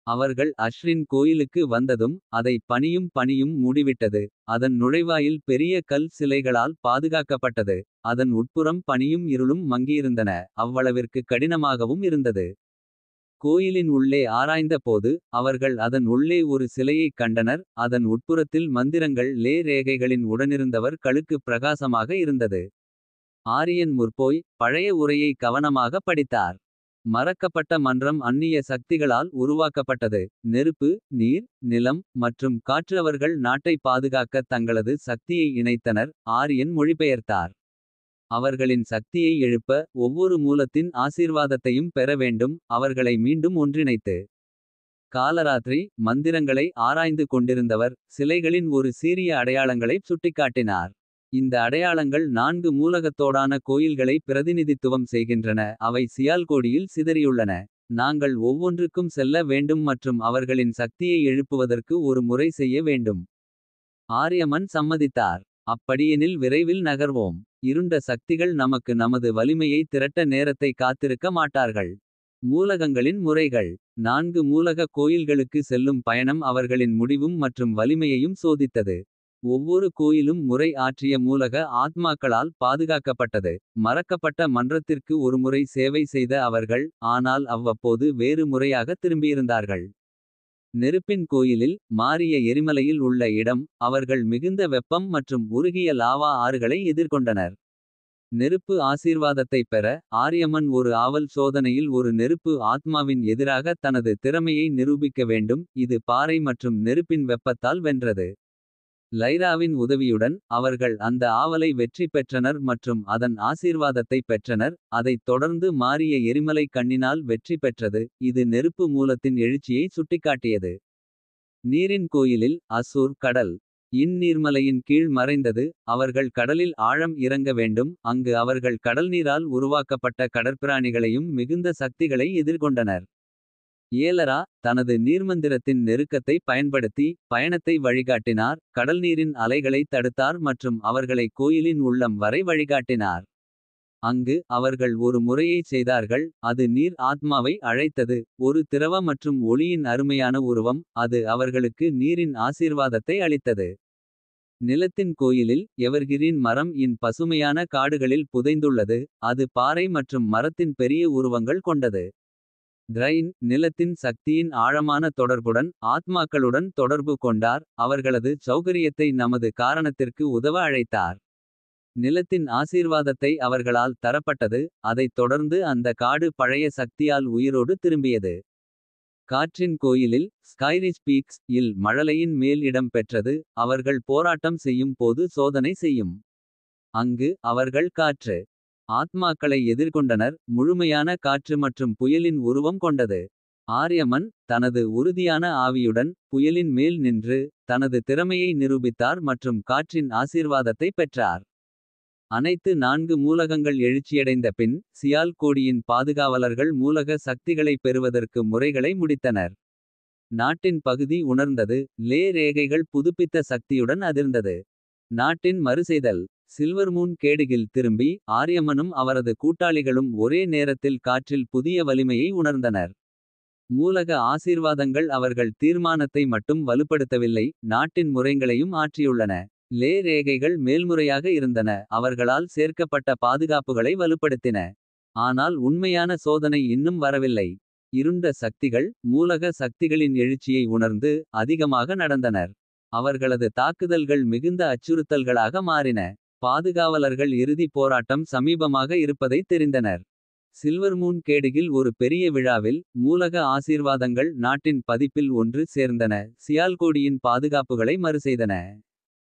அவர்கள் அஷ்ரின் கோயிலுக்கு வந்ததும் அதை பனியும் மூடிவிட்டது. அதன் நுழைவாயில் பெரிய கல் சிலைகளால் பாதுகாக்கப்பட்டது. அதன் உட்புறம் பனியும் இருளும் மங்கியிருந்தன. அவ்வளவிற்கு கடினமாகவும் இருந்தது. கோயிலின் உள்ளே ஆராய்ந்த போது அவர்கள் அதன் உள்ளே ஒரு சிலையைக் கண்டனர். அதன் உட்புறத்தில் மந்திரங்கள் லே ரேகைகளின் உடனிருந்தவர் களுக்கு பிரகாசமாக இருந்தது. ஆரியன் முற்போய் பழைய உரையை கவனமாக படித்தார். மறக்கப்பட்ட மன்றம் அந்நிய சக்திகளால் உருவாக்கப்பட்டது. நெருப்பு நீர் நிலம் மற்றும் காற்று அவர்கள் நாட்டை பாதுகாக்க தங்களது சக்தியை இணைத்தனர். ஆரியன் மொழிபெயர்த்தார். அவர்களின் சக்தியை எழுப்ப ஒவ்வொரு மூலத்தின் ஆசீர்வாதத்தையும் பெற வேண்டும். அவர்களை மீண்டும் ஒன்றிணைத்து காலராத்திரி மந்திரங்களை ஆராய்ந்து கொண்டிருந்தவர். சிலைகளின் ஒரு சீரிய அடையாளங்களை சுட்டிக்காட்டினார். இந்த அடையாளங்கள் 4 மூலகத்தோடான கோயில்களை பிரதிநிதித்துவம் செய்கின்றன. அவை சியால்கோடியில் சிதறியுள்ளன. நாங்கள் ஒவ்வொன்றுக்கும் செல்ல வேண்டும் மற்றும் அவர்களின் சக்தியை எழுப்புவதற்கு ஒரு முறை செய்ய வேண்டும். ஆரியமன் சம்மதித்தார். அப்படியெனில் விரைவில் நகர்வோம். இருண்ட சக்திகள் நமக்கு நமது வலிமையை திரட்ட நேரத்தை காத்திருக்க மாட்டார்கள். மூலகங்களின் முறைகள் 4 மூலக கோயில்களுக்கு செல்லும் பயணம் அவர்களின் முடிவும் மற்றும் வலிமையையும் சோதித்தது. ஒவ்வொரு கோயிலும் முறை ஆற்றிய மூலக ஆத்மாக்களால் பாதுகாக்கப்பட்டது. மறக்கப்பட்ட மன்றத்திற்கு ஒருமுறை சேவை செய்த அவர்கள். ஆனால் அவ்வப்போது வேறு முறையாக திரும்பியிருந்தார்கள். நெருப்பின் கோயிலில் மாறிய எரிமலையில் உள்ள இடம். அவர்கள் மிகுந்த வெப்பம் மற்றும் உருகிய லாவா ஆறுகளை எதிர்கொண்டனர். நெருப்பு ஆசீர்வாதத்தை பெற ஆரியமன் ஒரு ஆவல் சோதனையில் ஒரு நெருப்பு ஆத்மாவின் எதிராக தனது திறமையை நிரூபிக்க வேண்டும். இது பாறை மற்றும் நெருப்பின் வெப்பத்தால் வென்றது. லைராவின் உதவியுடன் அவர்கள் அந்த ஆவலை வெற்றி பெற்றனர் மற்றும் அதன் ஆசீர்வாதத்தை பெற்றனர். அதைத் தொடர்ந்து மாறிய எரிமலை கண்ணினால் வெற்றி பெற்றது. இது நெருப்பு மூலத்தின் எழுச்சியை சுட்டிக்காட்டியது. நீரின் கோயிலில் அசூர் கடல் நீர்மலையின் கீழ் மறைந்தது. அவர்கள் கடலில் ஆழம் இறங்க வேண்டும். அங்கு அவர்கள் கடல்நீரால் உருவாக்கப்பட்ட கடற்பிராணிகளையும் மிகுந்த சக்திகளை எதிர்கொண்டனர். ஏலரா தனது நீர்மந்திரத்தின் நெருக்கத்தை பயன்படுத்தி பயணத்தை வழிகாட்டினார். கடல்நீரின் அலைகளை தடுத்தார் மற்றும் அவர்களை கோயிலின் உள்ளம் வரை வழிகாட்டினார். அங்கு அவர்கள் ஒரு முறையை செய்தார்கள். அது நீர் ஆத்மாவை அழைத்தது. ஒரு திரவ மற்றும் ஒளியின் அருமையான உருவம். அது அவர்களுக்கு நீரின் ஆசீர்வாதத்தை அளித்தது. நிலத்தின் கோயிலில் எவர்கிரீன் மரம் பசுமையான காடுகளில் புதைந்துள்ளது. அது பாறை மற்றும் மரத்தின் பெரிய உருவங்கள் கொண்டது. கிரைன் நிலத்தின் சக்தியின் ஆழமான தொடர்புடன் ஆத்மாக்களுடன் தொடர்பு கொண்டார். அவர்களது சௌகரியத்தை நமது காரணத்திற்கு உதவ அழைத்தார். நிலத்தின் ஆசீர்வாதத்தை அவர்களால் தரப்பட்டது. அதைத் தொடர்ந்து அந்த காடு பழைய சக்தியால் உயிரோடு திரும்பியது. காற்றின் கோயிலில் ஸ்கைரிஸ் பீக்ஸ் மழலையின் மேல் இடம் பெற்றது. அவர்கள் போராட்டம் செய்யும் போது சோதனை செய்யும். அங்கு அவர்கள் காற்று ஆத்மாக்களை எதிர்கொண்டனர். முழுமையான காற்று மற்றும் புயலின் உருவம் கொண்டது. ஆரியமன் தனது உறுதியான ஆவியுடன் புயலின் மேல் நின்று தனது திறமையை நிரூபித்தார் மற்றும் காற்றின் ஆசீர்வாதத்தை பெற்றார். அனைத்து 4 மூலகங்கள் எழுச்சியடைந்த பின் சியால்கோடியின் பாதுகாவலர்கள் மூலக சக்திகளைப் பெறுவதற்கு முறைகளை முடித்தனர். நாட்டின் பகுதி உணர்ந்தது. லே ரேகைகள் புதுப்பித்த சக்தியுடன் அதிர்ந்தது. நாட்டின் மறுசெய்தல். சில்வர்மூன் கேடுகில் திரும்பி ஆரியமனும் அவரது கூட்டாளிகளும் ஒரே நேரத்தில் காற்றில் புதிய வலிமையை உணர்ந்தனர். மூலக ஆசீர்வாதங்கள் அவர்கள் தீர்மானத்தை மட்டும் வலுப்படுத்தவில்லை. நாட்டின் முறைகளையும் ஆற்றியுள்ளன. லே ரேகைகள் மேல்முறையாக இருந்தன. அவர்களால் சேர்க்கப்பட்ட பாதுகாப்புகளை வலுப்படுத்தின. ஆனால் உண்மையான சோதனை இன்னும் வரவில்லை. இருண்ட சக்திகள் மூலக சக்திகளின் எழுச்சியை உணர்ந்து அதிகமாக நடந்தனர். அவர்களது தாக்குதல்கள் மிகுந்த அச்சுறுத்தல்களாக மாறின. பாதுகாவலர்கள் இறுதி போராட்டம் சமீபமாக இருப்பதை தெரிந்தனர். சில்வர்மூன் கேடுகில் ஒரு பெரிய விழாவில் மூலக ஆசீர்வாதங்கள் நாட்டின் பதிப்பில் ஒன்று சேர்ந்தன. சியால்கோடியின் பாதுகாப்புகளை மறுசெய்தன.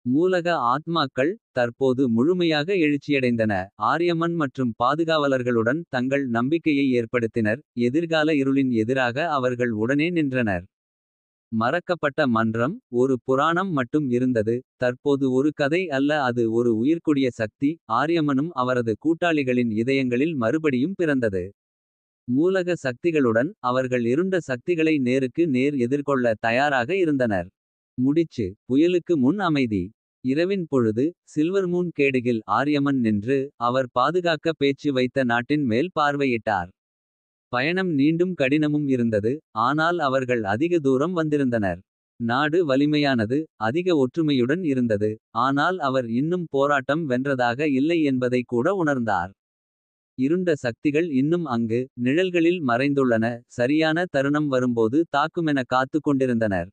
மூலக ஆத்மாக்கள் தற்போது முழுமையாக எழுச்சியடைந்தன. ஆரியமன் மற்றும் பாதுகாவலர்களுடன் தங்கள் நம்பிக்கையை ஏற்படுத்தினர். எதிர்கால இருளின் எதிராக அவர்கள் உடனே நின்றனர். மறக்கப்பட்ட மன்றம் ஒரு புராணம் மட்டும் இருந்தது. தற்போது ஒரு கதை அல்ல, அது ஒரு உயிர்கொடிய சக்தி. ஆரியமனும் அவரது கூட்டாளிகளின் இதயங்களில் மறுபடியும் பிறந்தது. மூலக சக்திகளுடன் அவர்கள் இருண்ட சக்திகளை நேருக்கு நேர் எதிர்கொள்ள தயாராக இருந்தனர். முடிச்சு புயலுக்கு முன் அமைதி. இரவின் பொழுது சில்வர்மூன் கேடுகில் ஆரியமன் நின்று அவர் பாதுகாக்க பேச்சு வைத்த நாட்டின் மேல் பார்வையிட்டார். பயணம் நீண்டும் கடினமும் இருந்தது. ஆனால் அவர்கள் அதிக தூரம் வந்திருந்தனர். நாடு வலிமையானது, அதிக ஒற்றுமையுடன் இருந்தது. ஆனால் அவர் இன்னும் போராட்டம் வென்றதாக இல்லை என்பதை கூட உணர்ந்தார். இருண்ட சக்திகள் இன்னும் அங்கு நிழல்களில் மறைந்துள்ளன. சரியான தருணம் வரும்போது தாக்குமென காத்து கொண்டிருந்தனர்.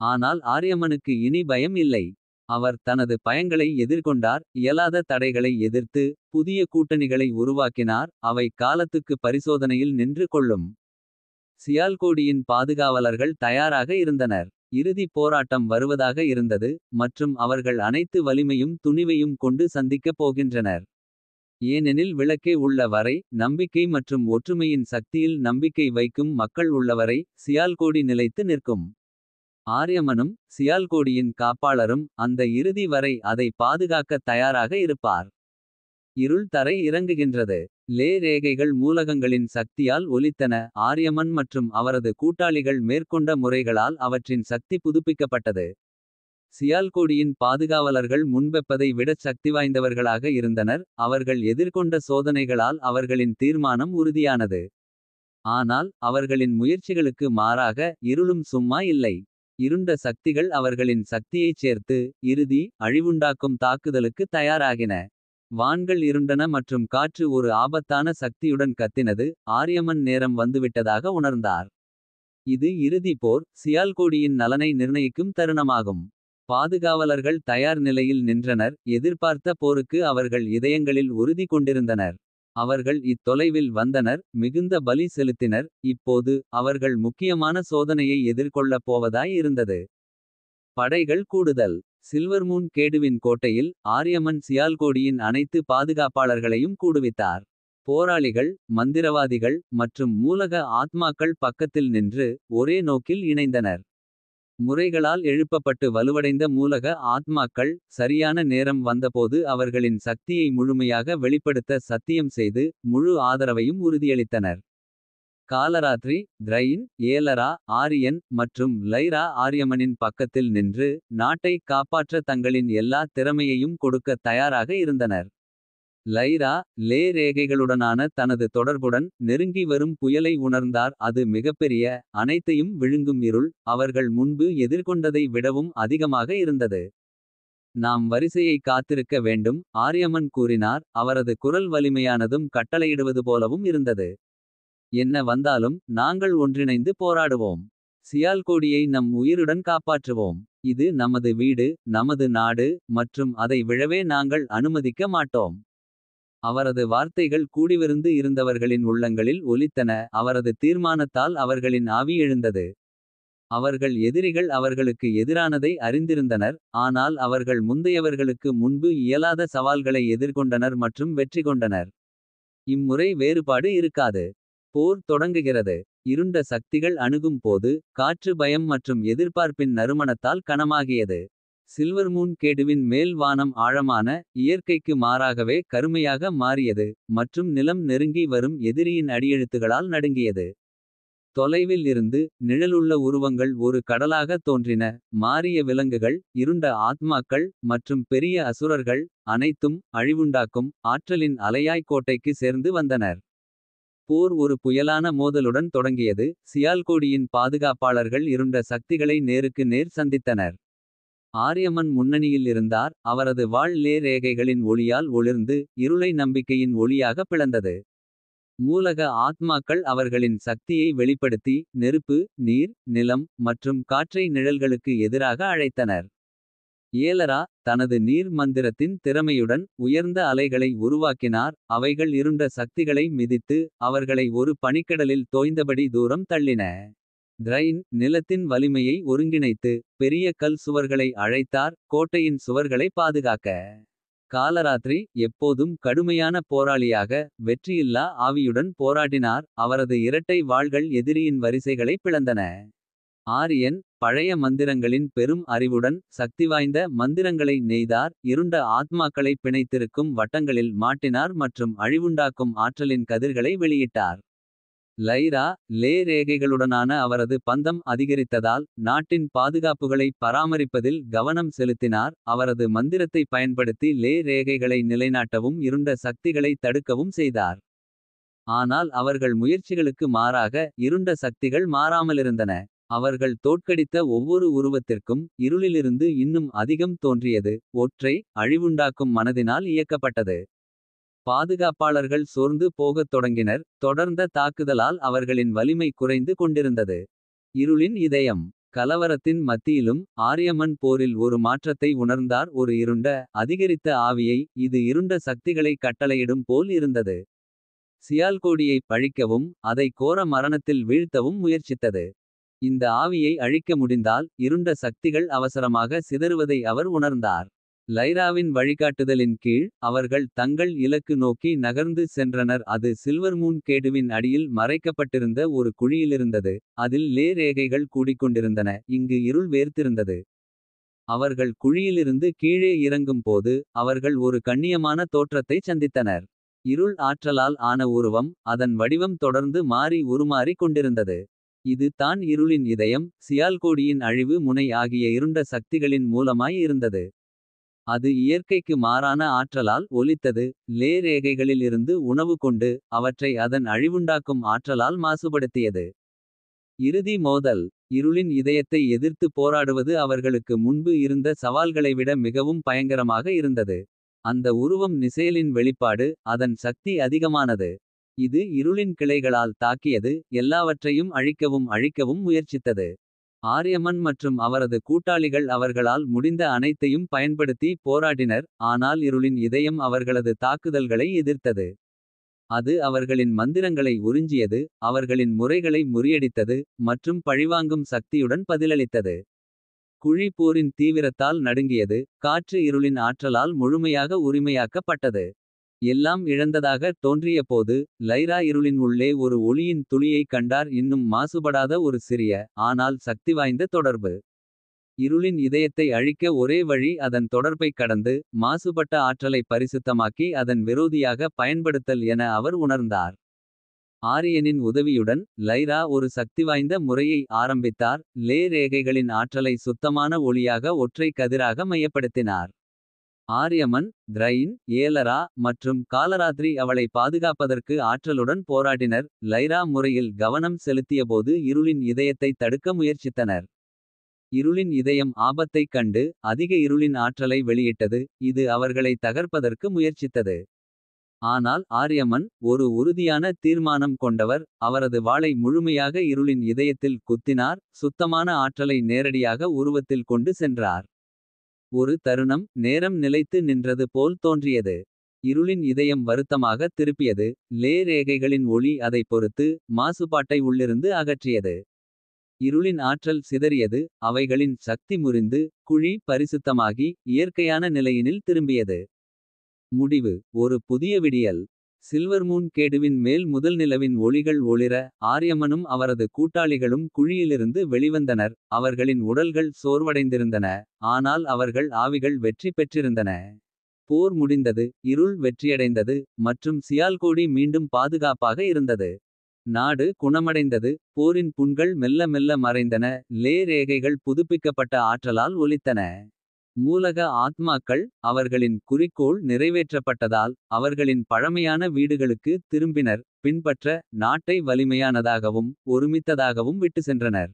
ஆனால் ஆரியமனுக்கு இனி பயம் இல்லை. அவர் தனது பயங்களை எதிர்கொண்டார். இயலாத தடைகளை எதிர்த்து புதிய கூட்டணிகளை உருவாக்கினார். அவை காலத்துக்கு பரிசோதனையில் நின்று கொள்ளும். சியால்கோடியின் பாதுகாவலர்கள் தயாராக இருந்தனர். இறுதி போராட்டம் வருவதாக இருந்தது. மற்றும் அவர்கள் அனைத்து வலிமையும் துணிவையும் கொண்டு சந்திக்கப் போகின்றனர். ஏனெனில் விளக்கே உள்ள வரை நம்பிக்கை மற்றும் ஒற்றுமையின் சக்தியில் நம்பிக்கை வைக்கும் மக்கள் உள்ளவரை சியால்கோடி நிலைத்து நிற்கும். ஆரியமனும் சியால்கோடியின் காப்பாளரும் அந்த இறுதி வரை அதை பாதுகாக்க தயாராக இருப்பார். இருள் தரை இறங்குகின்றது. லே ரேகைகள் மூலகங்களின் சக்தியால் ஒலித்தன. ஆரியமன் மற்றும் அவரது கூட்டாளிகள் மேற்கொண்ட முறைகளால் அவற்றின் சக்தி புதுப்பிக்கப்பட்டது. சியால்கோடியின் பாதுகாவலர்கள் முன்பெப்பதை விடச் சக்திவாய்ந்தவர்களாக இருந்தனர். அவர்கள் எதிர்கொண்ட சோதனைகளால் அவர்களின் தீர்மானம் உறுதியானது. ஆனால் அவர்களின் முயற்சிகளுக்கு மாறாக இருளும் சும்மா இல்லை. இருண்ட சக்திகள் அவர்களின் சக்தியைச் சேர்த்து இறுதி அழிவுண்டாக்கும் தாக்குதலுக்கு தயாராகின. வான்கள் இருண்டன மற்றும் காற்று ஒரு ஆபத்தான சக்தியுடன் கத்தினது. ஆரியமன் நேரம் வந்துவிட்டதாக உணர்ந்தார். இது இறுதி போர், சியால்கோடியின் நலனை நிர்ணயிக்கும் தருணமாகும். பாதுகாவலர்கள் தயார் நிலையில் நின்றனர். எதிர்பார்த்த போருக்கு அவர்கள் இதயங்களில் உறுதி கொண்டிருந்தனர். அவர்கள் இத்தொலைவில் வந்தனர், மிகுந்த பலி செலுத்தினர். இப்போது அவர்கள் முக்கியமான சோதனையை எதிர்கொள்ளப் போவதாய் இருந்தது. படைகள் கூடுதல். சில்வர்மூன் கேடுவின் கோட்டையில் ஆரியமன் சியால்கோடியின் அனைத்து பாதுகாப்பாளர்களையும் கூடுவித்தார். போராளிகள், மந்திரவாதிகள் மற்றும் மூலக ஆத்மாக்கள் பக்கத்தில் நின்று ஒரே நோக்கில் இணைந்தனர். முறைகளால் எழுப்பப்பட்டு வலுவடைந்த மூலக ஆத்மாக்கள் சரியான நேரம் வந்தபோது அவர்களின் சக்தியை முழுமையாக வெளிப்படுத்த சத்தியம் செய்து முழு ஆதரவையும் உறுதியளித்தனர். காலராத்ரி, திரைன், ஏலரா, ஆரியன் மற்றும் லைரா ஆரியமனின் பக்கத்தில் நின்று நாட்டை காப்பாற்ற தங்களின் எல்லா திறமையையும் கொடுக்க தயாராக இருந்தனர். லைரா லே ரேகைகளுடனான தனது தொடர்புடன் நெருங்கி வரும் புயலை உணர்ந்தார். அது மிகப்பெரிய, அனைத்தையும் விழுங்கும் இருள் அவர்கள் முன்பு எதிர்கொண்டதை விடவும் அதிகமாக இருந்தது. நாம் வரிசையை காத்திருக்க வேண்டும், ஆரியமன் கூறினார். அவரது குரல் வலிமையானதும் கட்டளையிடுவது போலவும் இருந்தது. என்ன வந்தாலும் நாங்கள் ஒன்றிணைந்து போராடுவோம். சியால்கோடியை நம் உயிருடன் காப்பாற்றுவோம். இது நமது வீடு, நமது நாடு மற்றும் அதை விழவே நாங்கள் அனுமதிக்க மாட்டோம். அவரது வார்த்தைகள் கூடிவிருந்து இருந்தவர்களின் உள்ளங்களில் ஒலித்தன. அவரது தீர்மானத்தால் அவர்களின் ஆவி எழுந்தது. அவர்கள் எதிரிகள் அவர்களுக்கு எதிரானதை அறிந்திருந்தனர். ஆனால் அவர்கள் முந்தையவர்களுக்கு முன்பு இயலாத சவால்களை எதிர்கொண்டனர் மற்றும் வெற்றி கொண்டனர். இம்முறை வேறுபாடு இருக்காது. போர் தொடங்குகிறது. இருண்ட சக்திகள் அணுகும் போது காற்று பயம் மற்றும் எதிர்பார்ப்பின் நறுமணத்தால் கனமாகியது. சில்வர் மூன் கேடுவின் மேல் வானம் ஆழமான. இயற்கைக்கு மாறாகவே கருமையாக மாறியது. மற்றும் நிலம் நெருங்கி வரும் எதிரியின் அடியெழுத்துகளால் நடுங்கியது. தொலைவில் இருந்து நிழலுள்ள உருவங்கள் ஒரு கடலாக தோன்றின. மாறிய விலங்குகள், இருண்ட ஆத்மாக்கள் மற்றும் பெரிய அசுரர்கள். அனைத்தும் அழிவுண்டாக்கும் ஆற்றலின் அலையாய் கோட்டைக்கு சேர்ந்து வந்தனர். போர் ஒரு புயலான மோதலுடன் தொடங்கியது. சியால்கோடியின் பாதுகாப்பாளர்கள் இருண்ட சக்திகளை நேருக்கு நேர் சந்தித்தனர். ஆரியமன் முன்னணியில் இருந்தார். அவரது வாள் லே ரேகைகளின் ஒளியால் ஒளிர்ந்து. இருளை நம்பிக்கையின் ஒளியாக பிளந்தது. மூலக ஆத்மாக்கள் அவர்களின் சக்தியை வெளிப்படுத்தி. நெருப்பு, நீர், நிலம் மற்றும் காற்றை நிழல்களுக்கு எதிராக அழைத்தனர். ஏலரா தனது நீர் மந்திரத்தின் திறமையுடன். உயர்ந்த அலைகளை உருவாக்கினார். அவைகள் இருண்ட சக்திகளை மிதித்து. அவர்களை ஒரு பனிக்கடலில் தோய்ந்தபடி தூரம் தள்ளின. திரைன் நிலத்தின் வலிமையை ஒருங்கிணைத்து. பெரிய கல் சுவர்களை அழைத்தார். கோட்டையின் சுவர்களை பாதுகாக்க. காலராத்திரி எப்போதும் கடுமையான போராளியாக. வெற்றியில்லா ஆவியுடன் போராடினார். அவரது இரட்டை வாள்கள் எதிரியின் வரிசைகளை பிளந்தன. ஆரியன் பழைய மந்திரங்களின் பெரும் அறிவுடன். சக்திவாய்ந்த மந்திரங்களை நெய்தார். இருண்ட ஆத்மாக்களை பிணைத்திருக்கும் வட்டங்களில் மாட்டினார். மற்றும் அழிவுண்டாக்கும் ஆற்றலின் கதிர்களை வெளியிட்டார். லைரா லே ரேகைகளுடனான அவரது பந்தம் அதிகரித்ததால். நாட்டின் பாதுகாப்புகளை பராமரிப்பதில் கவனம் செலுத்தினார். அவரது மந்திரத்தை பயன்படுத்தி லே ரேகைகளை நிலைநாட்டவும். இருண்ட சக்திகளை தடுக்கவும் செய்தார். ஆனால் அவர்கள் முயற்சிகளுக்கு மாறாக. இருண்ட சக்திகள் மாறாமலிருந்தன. அவர்கள் தோற்கடித்த ஒவ்வொரு உருவத்திற்கும். இருளிலிருந்து இன்னும் அதிகம் தோன்றியது. ஒற்றை அழிவுண்டாக்கும் மனதினால் இயக்கப்பட்டது. பாதுகாப்பாளர்கள் சோர்ந்து போகத் தொடங்கினர். தொடர்ந்த தாக்குதலால் அவர்களின் வலிமை குறைந்து கொண்டிருந்தது. இருளின் இதயம் கலவரத்தின் மத்தியிலும். ஆரியமன் போரில் ஒரு மாற்றத்தை உணர்ந்தார். ஒரு இருண்ட அதிகரித்த ஆவியை. இது இருண்ட சக்திகளை கட்டளையிடும் போல் இருந்தது. சியால்கோடியை பழிக்கவும். அதை கோர மரணத்தில் வீழ்த்தவும் முயற்சித்தது. இந்த ஆவியை அழிக்க முடிந்தால். இருண்ட சக்திகள் அவசரமாக சிதறுவதை அவர் உணர்ந்தார். லைராவின் வழிகாட்டுதலின் கீழ். அவர்கள் தங்கள் இலக்கு நோக்கி நகர்ந்து சென்றனர். அது சில்வர் மூன் கேடுவின் அடியில் மறைக்கப்பட்டிருந்த ஒரு குழியிலிருந்தது. அதில் லே ரேகைகள் கூடிக்கொண்டிருந்தன. இங்கு இருள் வேர்த்திருந்தது. அவர்கள் குழியிலிருந்து கீழே இறங்கும் போது. அவர்கள் ஒரு கண்ணியமான தோற்றத்தை சந்தித்தனர். இருள் ஆற்றலால் ஆன உருவம். அதன் வடிவம் தொடர்ந்து மாறி உருமாறி கொண்டிருந்தது. இது தான் இருளின் இதயம். சியால்கோடியின் அழிவு முனை ஆகிய இருண்ட சக்திகளின் மூலமாய் இருந்தது. அது இயற்கைக்கு மாறான ஆற்றலால் ஒலித்தது. லே ரேகைகளில் இருந்து உணவு கொண்டு. அவற்றை அதன் அழிவுண்டாக்கும் ஆற்றலால் மாசுபடுத்தியது. இறுதி மோதல் இருளின் இதயத்தை எதிர்த்து போராடுவது. அவர்களுக்கு முன்பு இருந்த சவால்களை விட மிகவும் பயங்கரமாக இருந்தது. அந்த உருவம் நிசேலின் வெளிப்பாடு. அதன் சக்தி அதிகமானது. இது இருளின் கிளைகளால் தாக்கியது. எல்லாவற்றையும் அழிக்கவும் முயற்சித்தது. ஆரியமன் மற்றும் அவரது கூட்டாளிகள் அவர்களால் முடிந்த அனைத்தையும் பயன்படுத்தி போராடினர். ஆனால் இருளின் இதயம் அவர்களது தாக்குதல்களை எதிர்த்தது. அது அவர்களின் மந்திரங்களை உறிஞ்சியது. அவர்களின் முறைகளை முறியடித்தது. மற்றும் பழிவாங்கும் சக்தியுடன் பதிலளித்தது. குழி போரின் தீவிரத்தால் நடுங்கியது. காற்று இருளின் ஆற்றலால் முழுமையாக உரிமையாக்கப்பட்டது. எல்லாம் இழந்ததாக தோன்றிய போது. லைரா இருளின் உள்ளே ஒரு ஒளியின் துளியை கண்டார். இன்னும் மாசுபடாத ஒரு சிறிய. ஆனால் சக்திவாய்ந்த தொடர்பு. இருளின் இதயத்தை அழிக்க ஒரே வழி அதன் தொடர்பைக் கடந்து. மாசுபட்ட ஆற்றலை பரிசுத்தமாக்கி அதன் விரோதியாக பயன்படுத்தல் என அவர் உணர்ந்தார். ஆரியனின் உதவியுடன் லைரா ஒரு சக்திவாய்ந்த முறையை ஆரம்பித்தார். லே ரேகைகளின் ஆற்றலை சுத்தமான ஒளியாக ஒற்றை கதிராக மையப்படுத்தினார். ஆரியமன் திரைன் ஏலரா மற்றும் காலராத்திரி அவளை பாதுகாப்பதற்கு ஆற்றலுடன் போராடினர். லைரா முறையில் கவனம் செலுத்தியபோது இருளின் இதயத்தை தடுக்க முயற்சித்தனர். இருளின் இதயம் ஆபத்தைக் கண்டு. அதிக இருளின் ஆற்றலை வெளியிட்டது. இது அவர்களை தகர்ப்பதற்கு முயற்சித்தது. ஆனால் ஆரியமன் ஒரு உறுதியான தீர்மானம் கொண்டவர். அவரது வாளை முழுமையாக இருளின் இதயத்தில் குத்தினார். சுத்தமான ஆற்றலை நேரடியாக உருவத்தில் கொண்டு சென்றார். ஒரு தருணம் நேரம் நிலைத்து நின்றது போல் தோன்றியது. இருளின் இதயம் வருத்தமாக திருப்பியது. லே ரேகைகளின் ஒளி அதை பொறுத்து. மாசுபாட்டை உள்ளிருந்து அகற்றியது. இருளின் ஆற்றல் சிதறியது. அவைகளின் சக்தி முறிந்து. குழி பரிசுத்தமாகி இயற்கையான நிலையினில் திரும்பியது. முடிவு ஒரு புதிய விடியல். சில்வர்மூன் கேடுவின் மேல் முதல் நிலவின் ஒளிகள் ஒளிர. ஆரியமனும் அவரது கூட்டாளிகளும் குழியிலிருந்து வெளிவந்தனர். அவர்களின் உடல்கள் சோர்வடைந்திருந்தன. ஆனால் அவர்கள் ஆவிகள் வெற்றி பெற்றிருந்தன. போர் முடிந்தது, இருள் வெற்றியடைந்தது. மற்றும் சியால்கோடி மீண்டும் பாதுகாப்பாக இருந்தது. நாடு குணமடைந்தது, போரின் புண்கள் மெல்ல மெல்ல மறைந்தன. லே ரேகைகள் புதுப்பிக்கப்பட்ட ஆற்றலால் ஒலித்தன. மூலக ஆத்மாக்கள் அவர்களின் குறிக்கோள் நிறைவேற்றப்பட்டதால். அவர்களின் பழமையான வீடுகளுக்கு திரும்பினர். பின்பற்ற நாட்டை வலிமையானதாகவும் ஒருமித்ததாகவும் விட்டு சென்றனர்.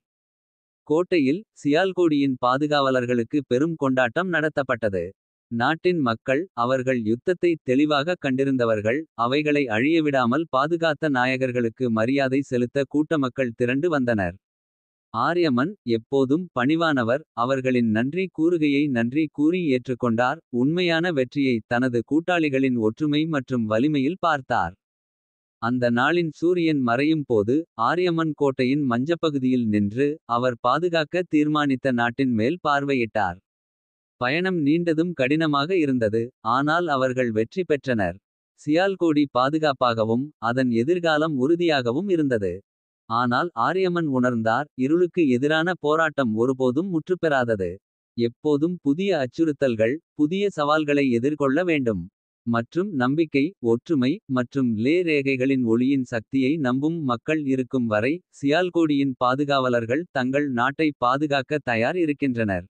கோட்டையில் சியால்கோடியின் பாதுகாவலர்களுக்கு பெரும் கொண்டாட்டம் நடத்தப்பட்டது. நாட்டின் மக்கள் அவர்கள் யுத்தத்தை தெளிவாக கண்டிருந்தவர்கள். அவைகளை அழியவிடாமல் பாதுகாத்த நாயகர்களுக்கு மரியாதை செலுத்த கூட்ட மக்கள் திரண்டு வந்தனர். ஆரியமன் எப்போதும் பணிவானவர். அவர்களின் நன்றி கூறுகையை நன்றி கூறி ஏற்றுக்கொண்டார். உண்மையான வெற்றியை தனது கூட்டாளிகளின் ஒற்றுமை மற்றும் வலிமையில் பார்த்தார். அந்த நாளின் சூரியன் மறையும் போது. ஆரியமன் கோட்டையின் மஞ்சப்பகுதியில் நின்று. அவர் பாதுகாக்க தீர்மானித்த நாட்டின் மேல் பார்வையிட்டார். பயணம் நீண்டதும் கடினமாக இருந்தது. ஆனால் அவர்கள் வெற்றி பெற்றனர். சியால்கோடி பாதுகாப்பாகவும் அதன் எதிர்காலம் உறுதியாகவும் இருந்தது. ஆனால் ஆரியமன் உணர்ந்தார், இருளுக்கு எதிரான போராட்டம் ஒருபோதும் முற்றுப்பெறாதது. எப்போதும் புதிய அச்சுறுத்தல்கள், புதிய சவால்களை எதிர்கொள்ள வேண்டும். மற்றும் நம்பிக்கை, ஒற்றுமை மற்றும் லே ரேகைகளின் ஒளியின் சக்தியை நம்பும் மக்கள் இருக்கும் வரை. சியால்கோடியின் பாதுகாவலர்கள் தங்கள் நாட்டை பாதுகாக்க தயார் இருக்கின்றனர்.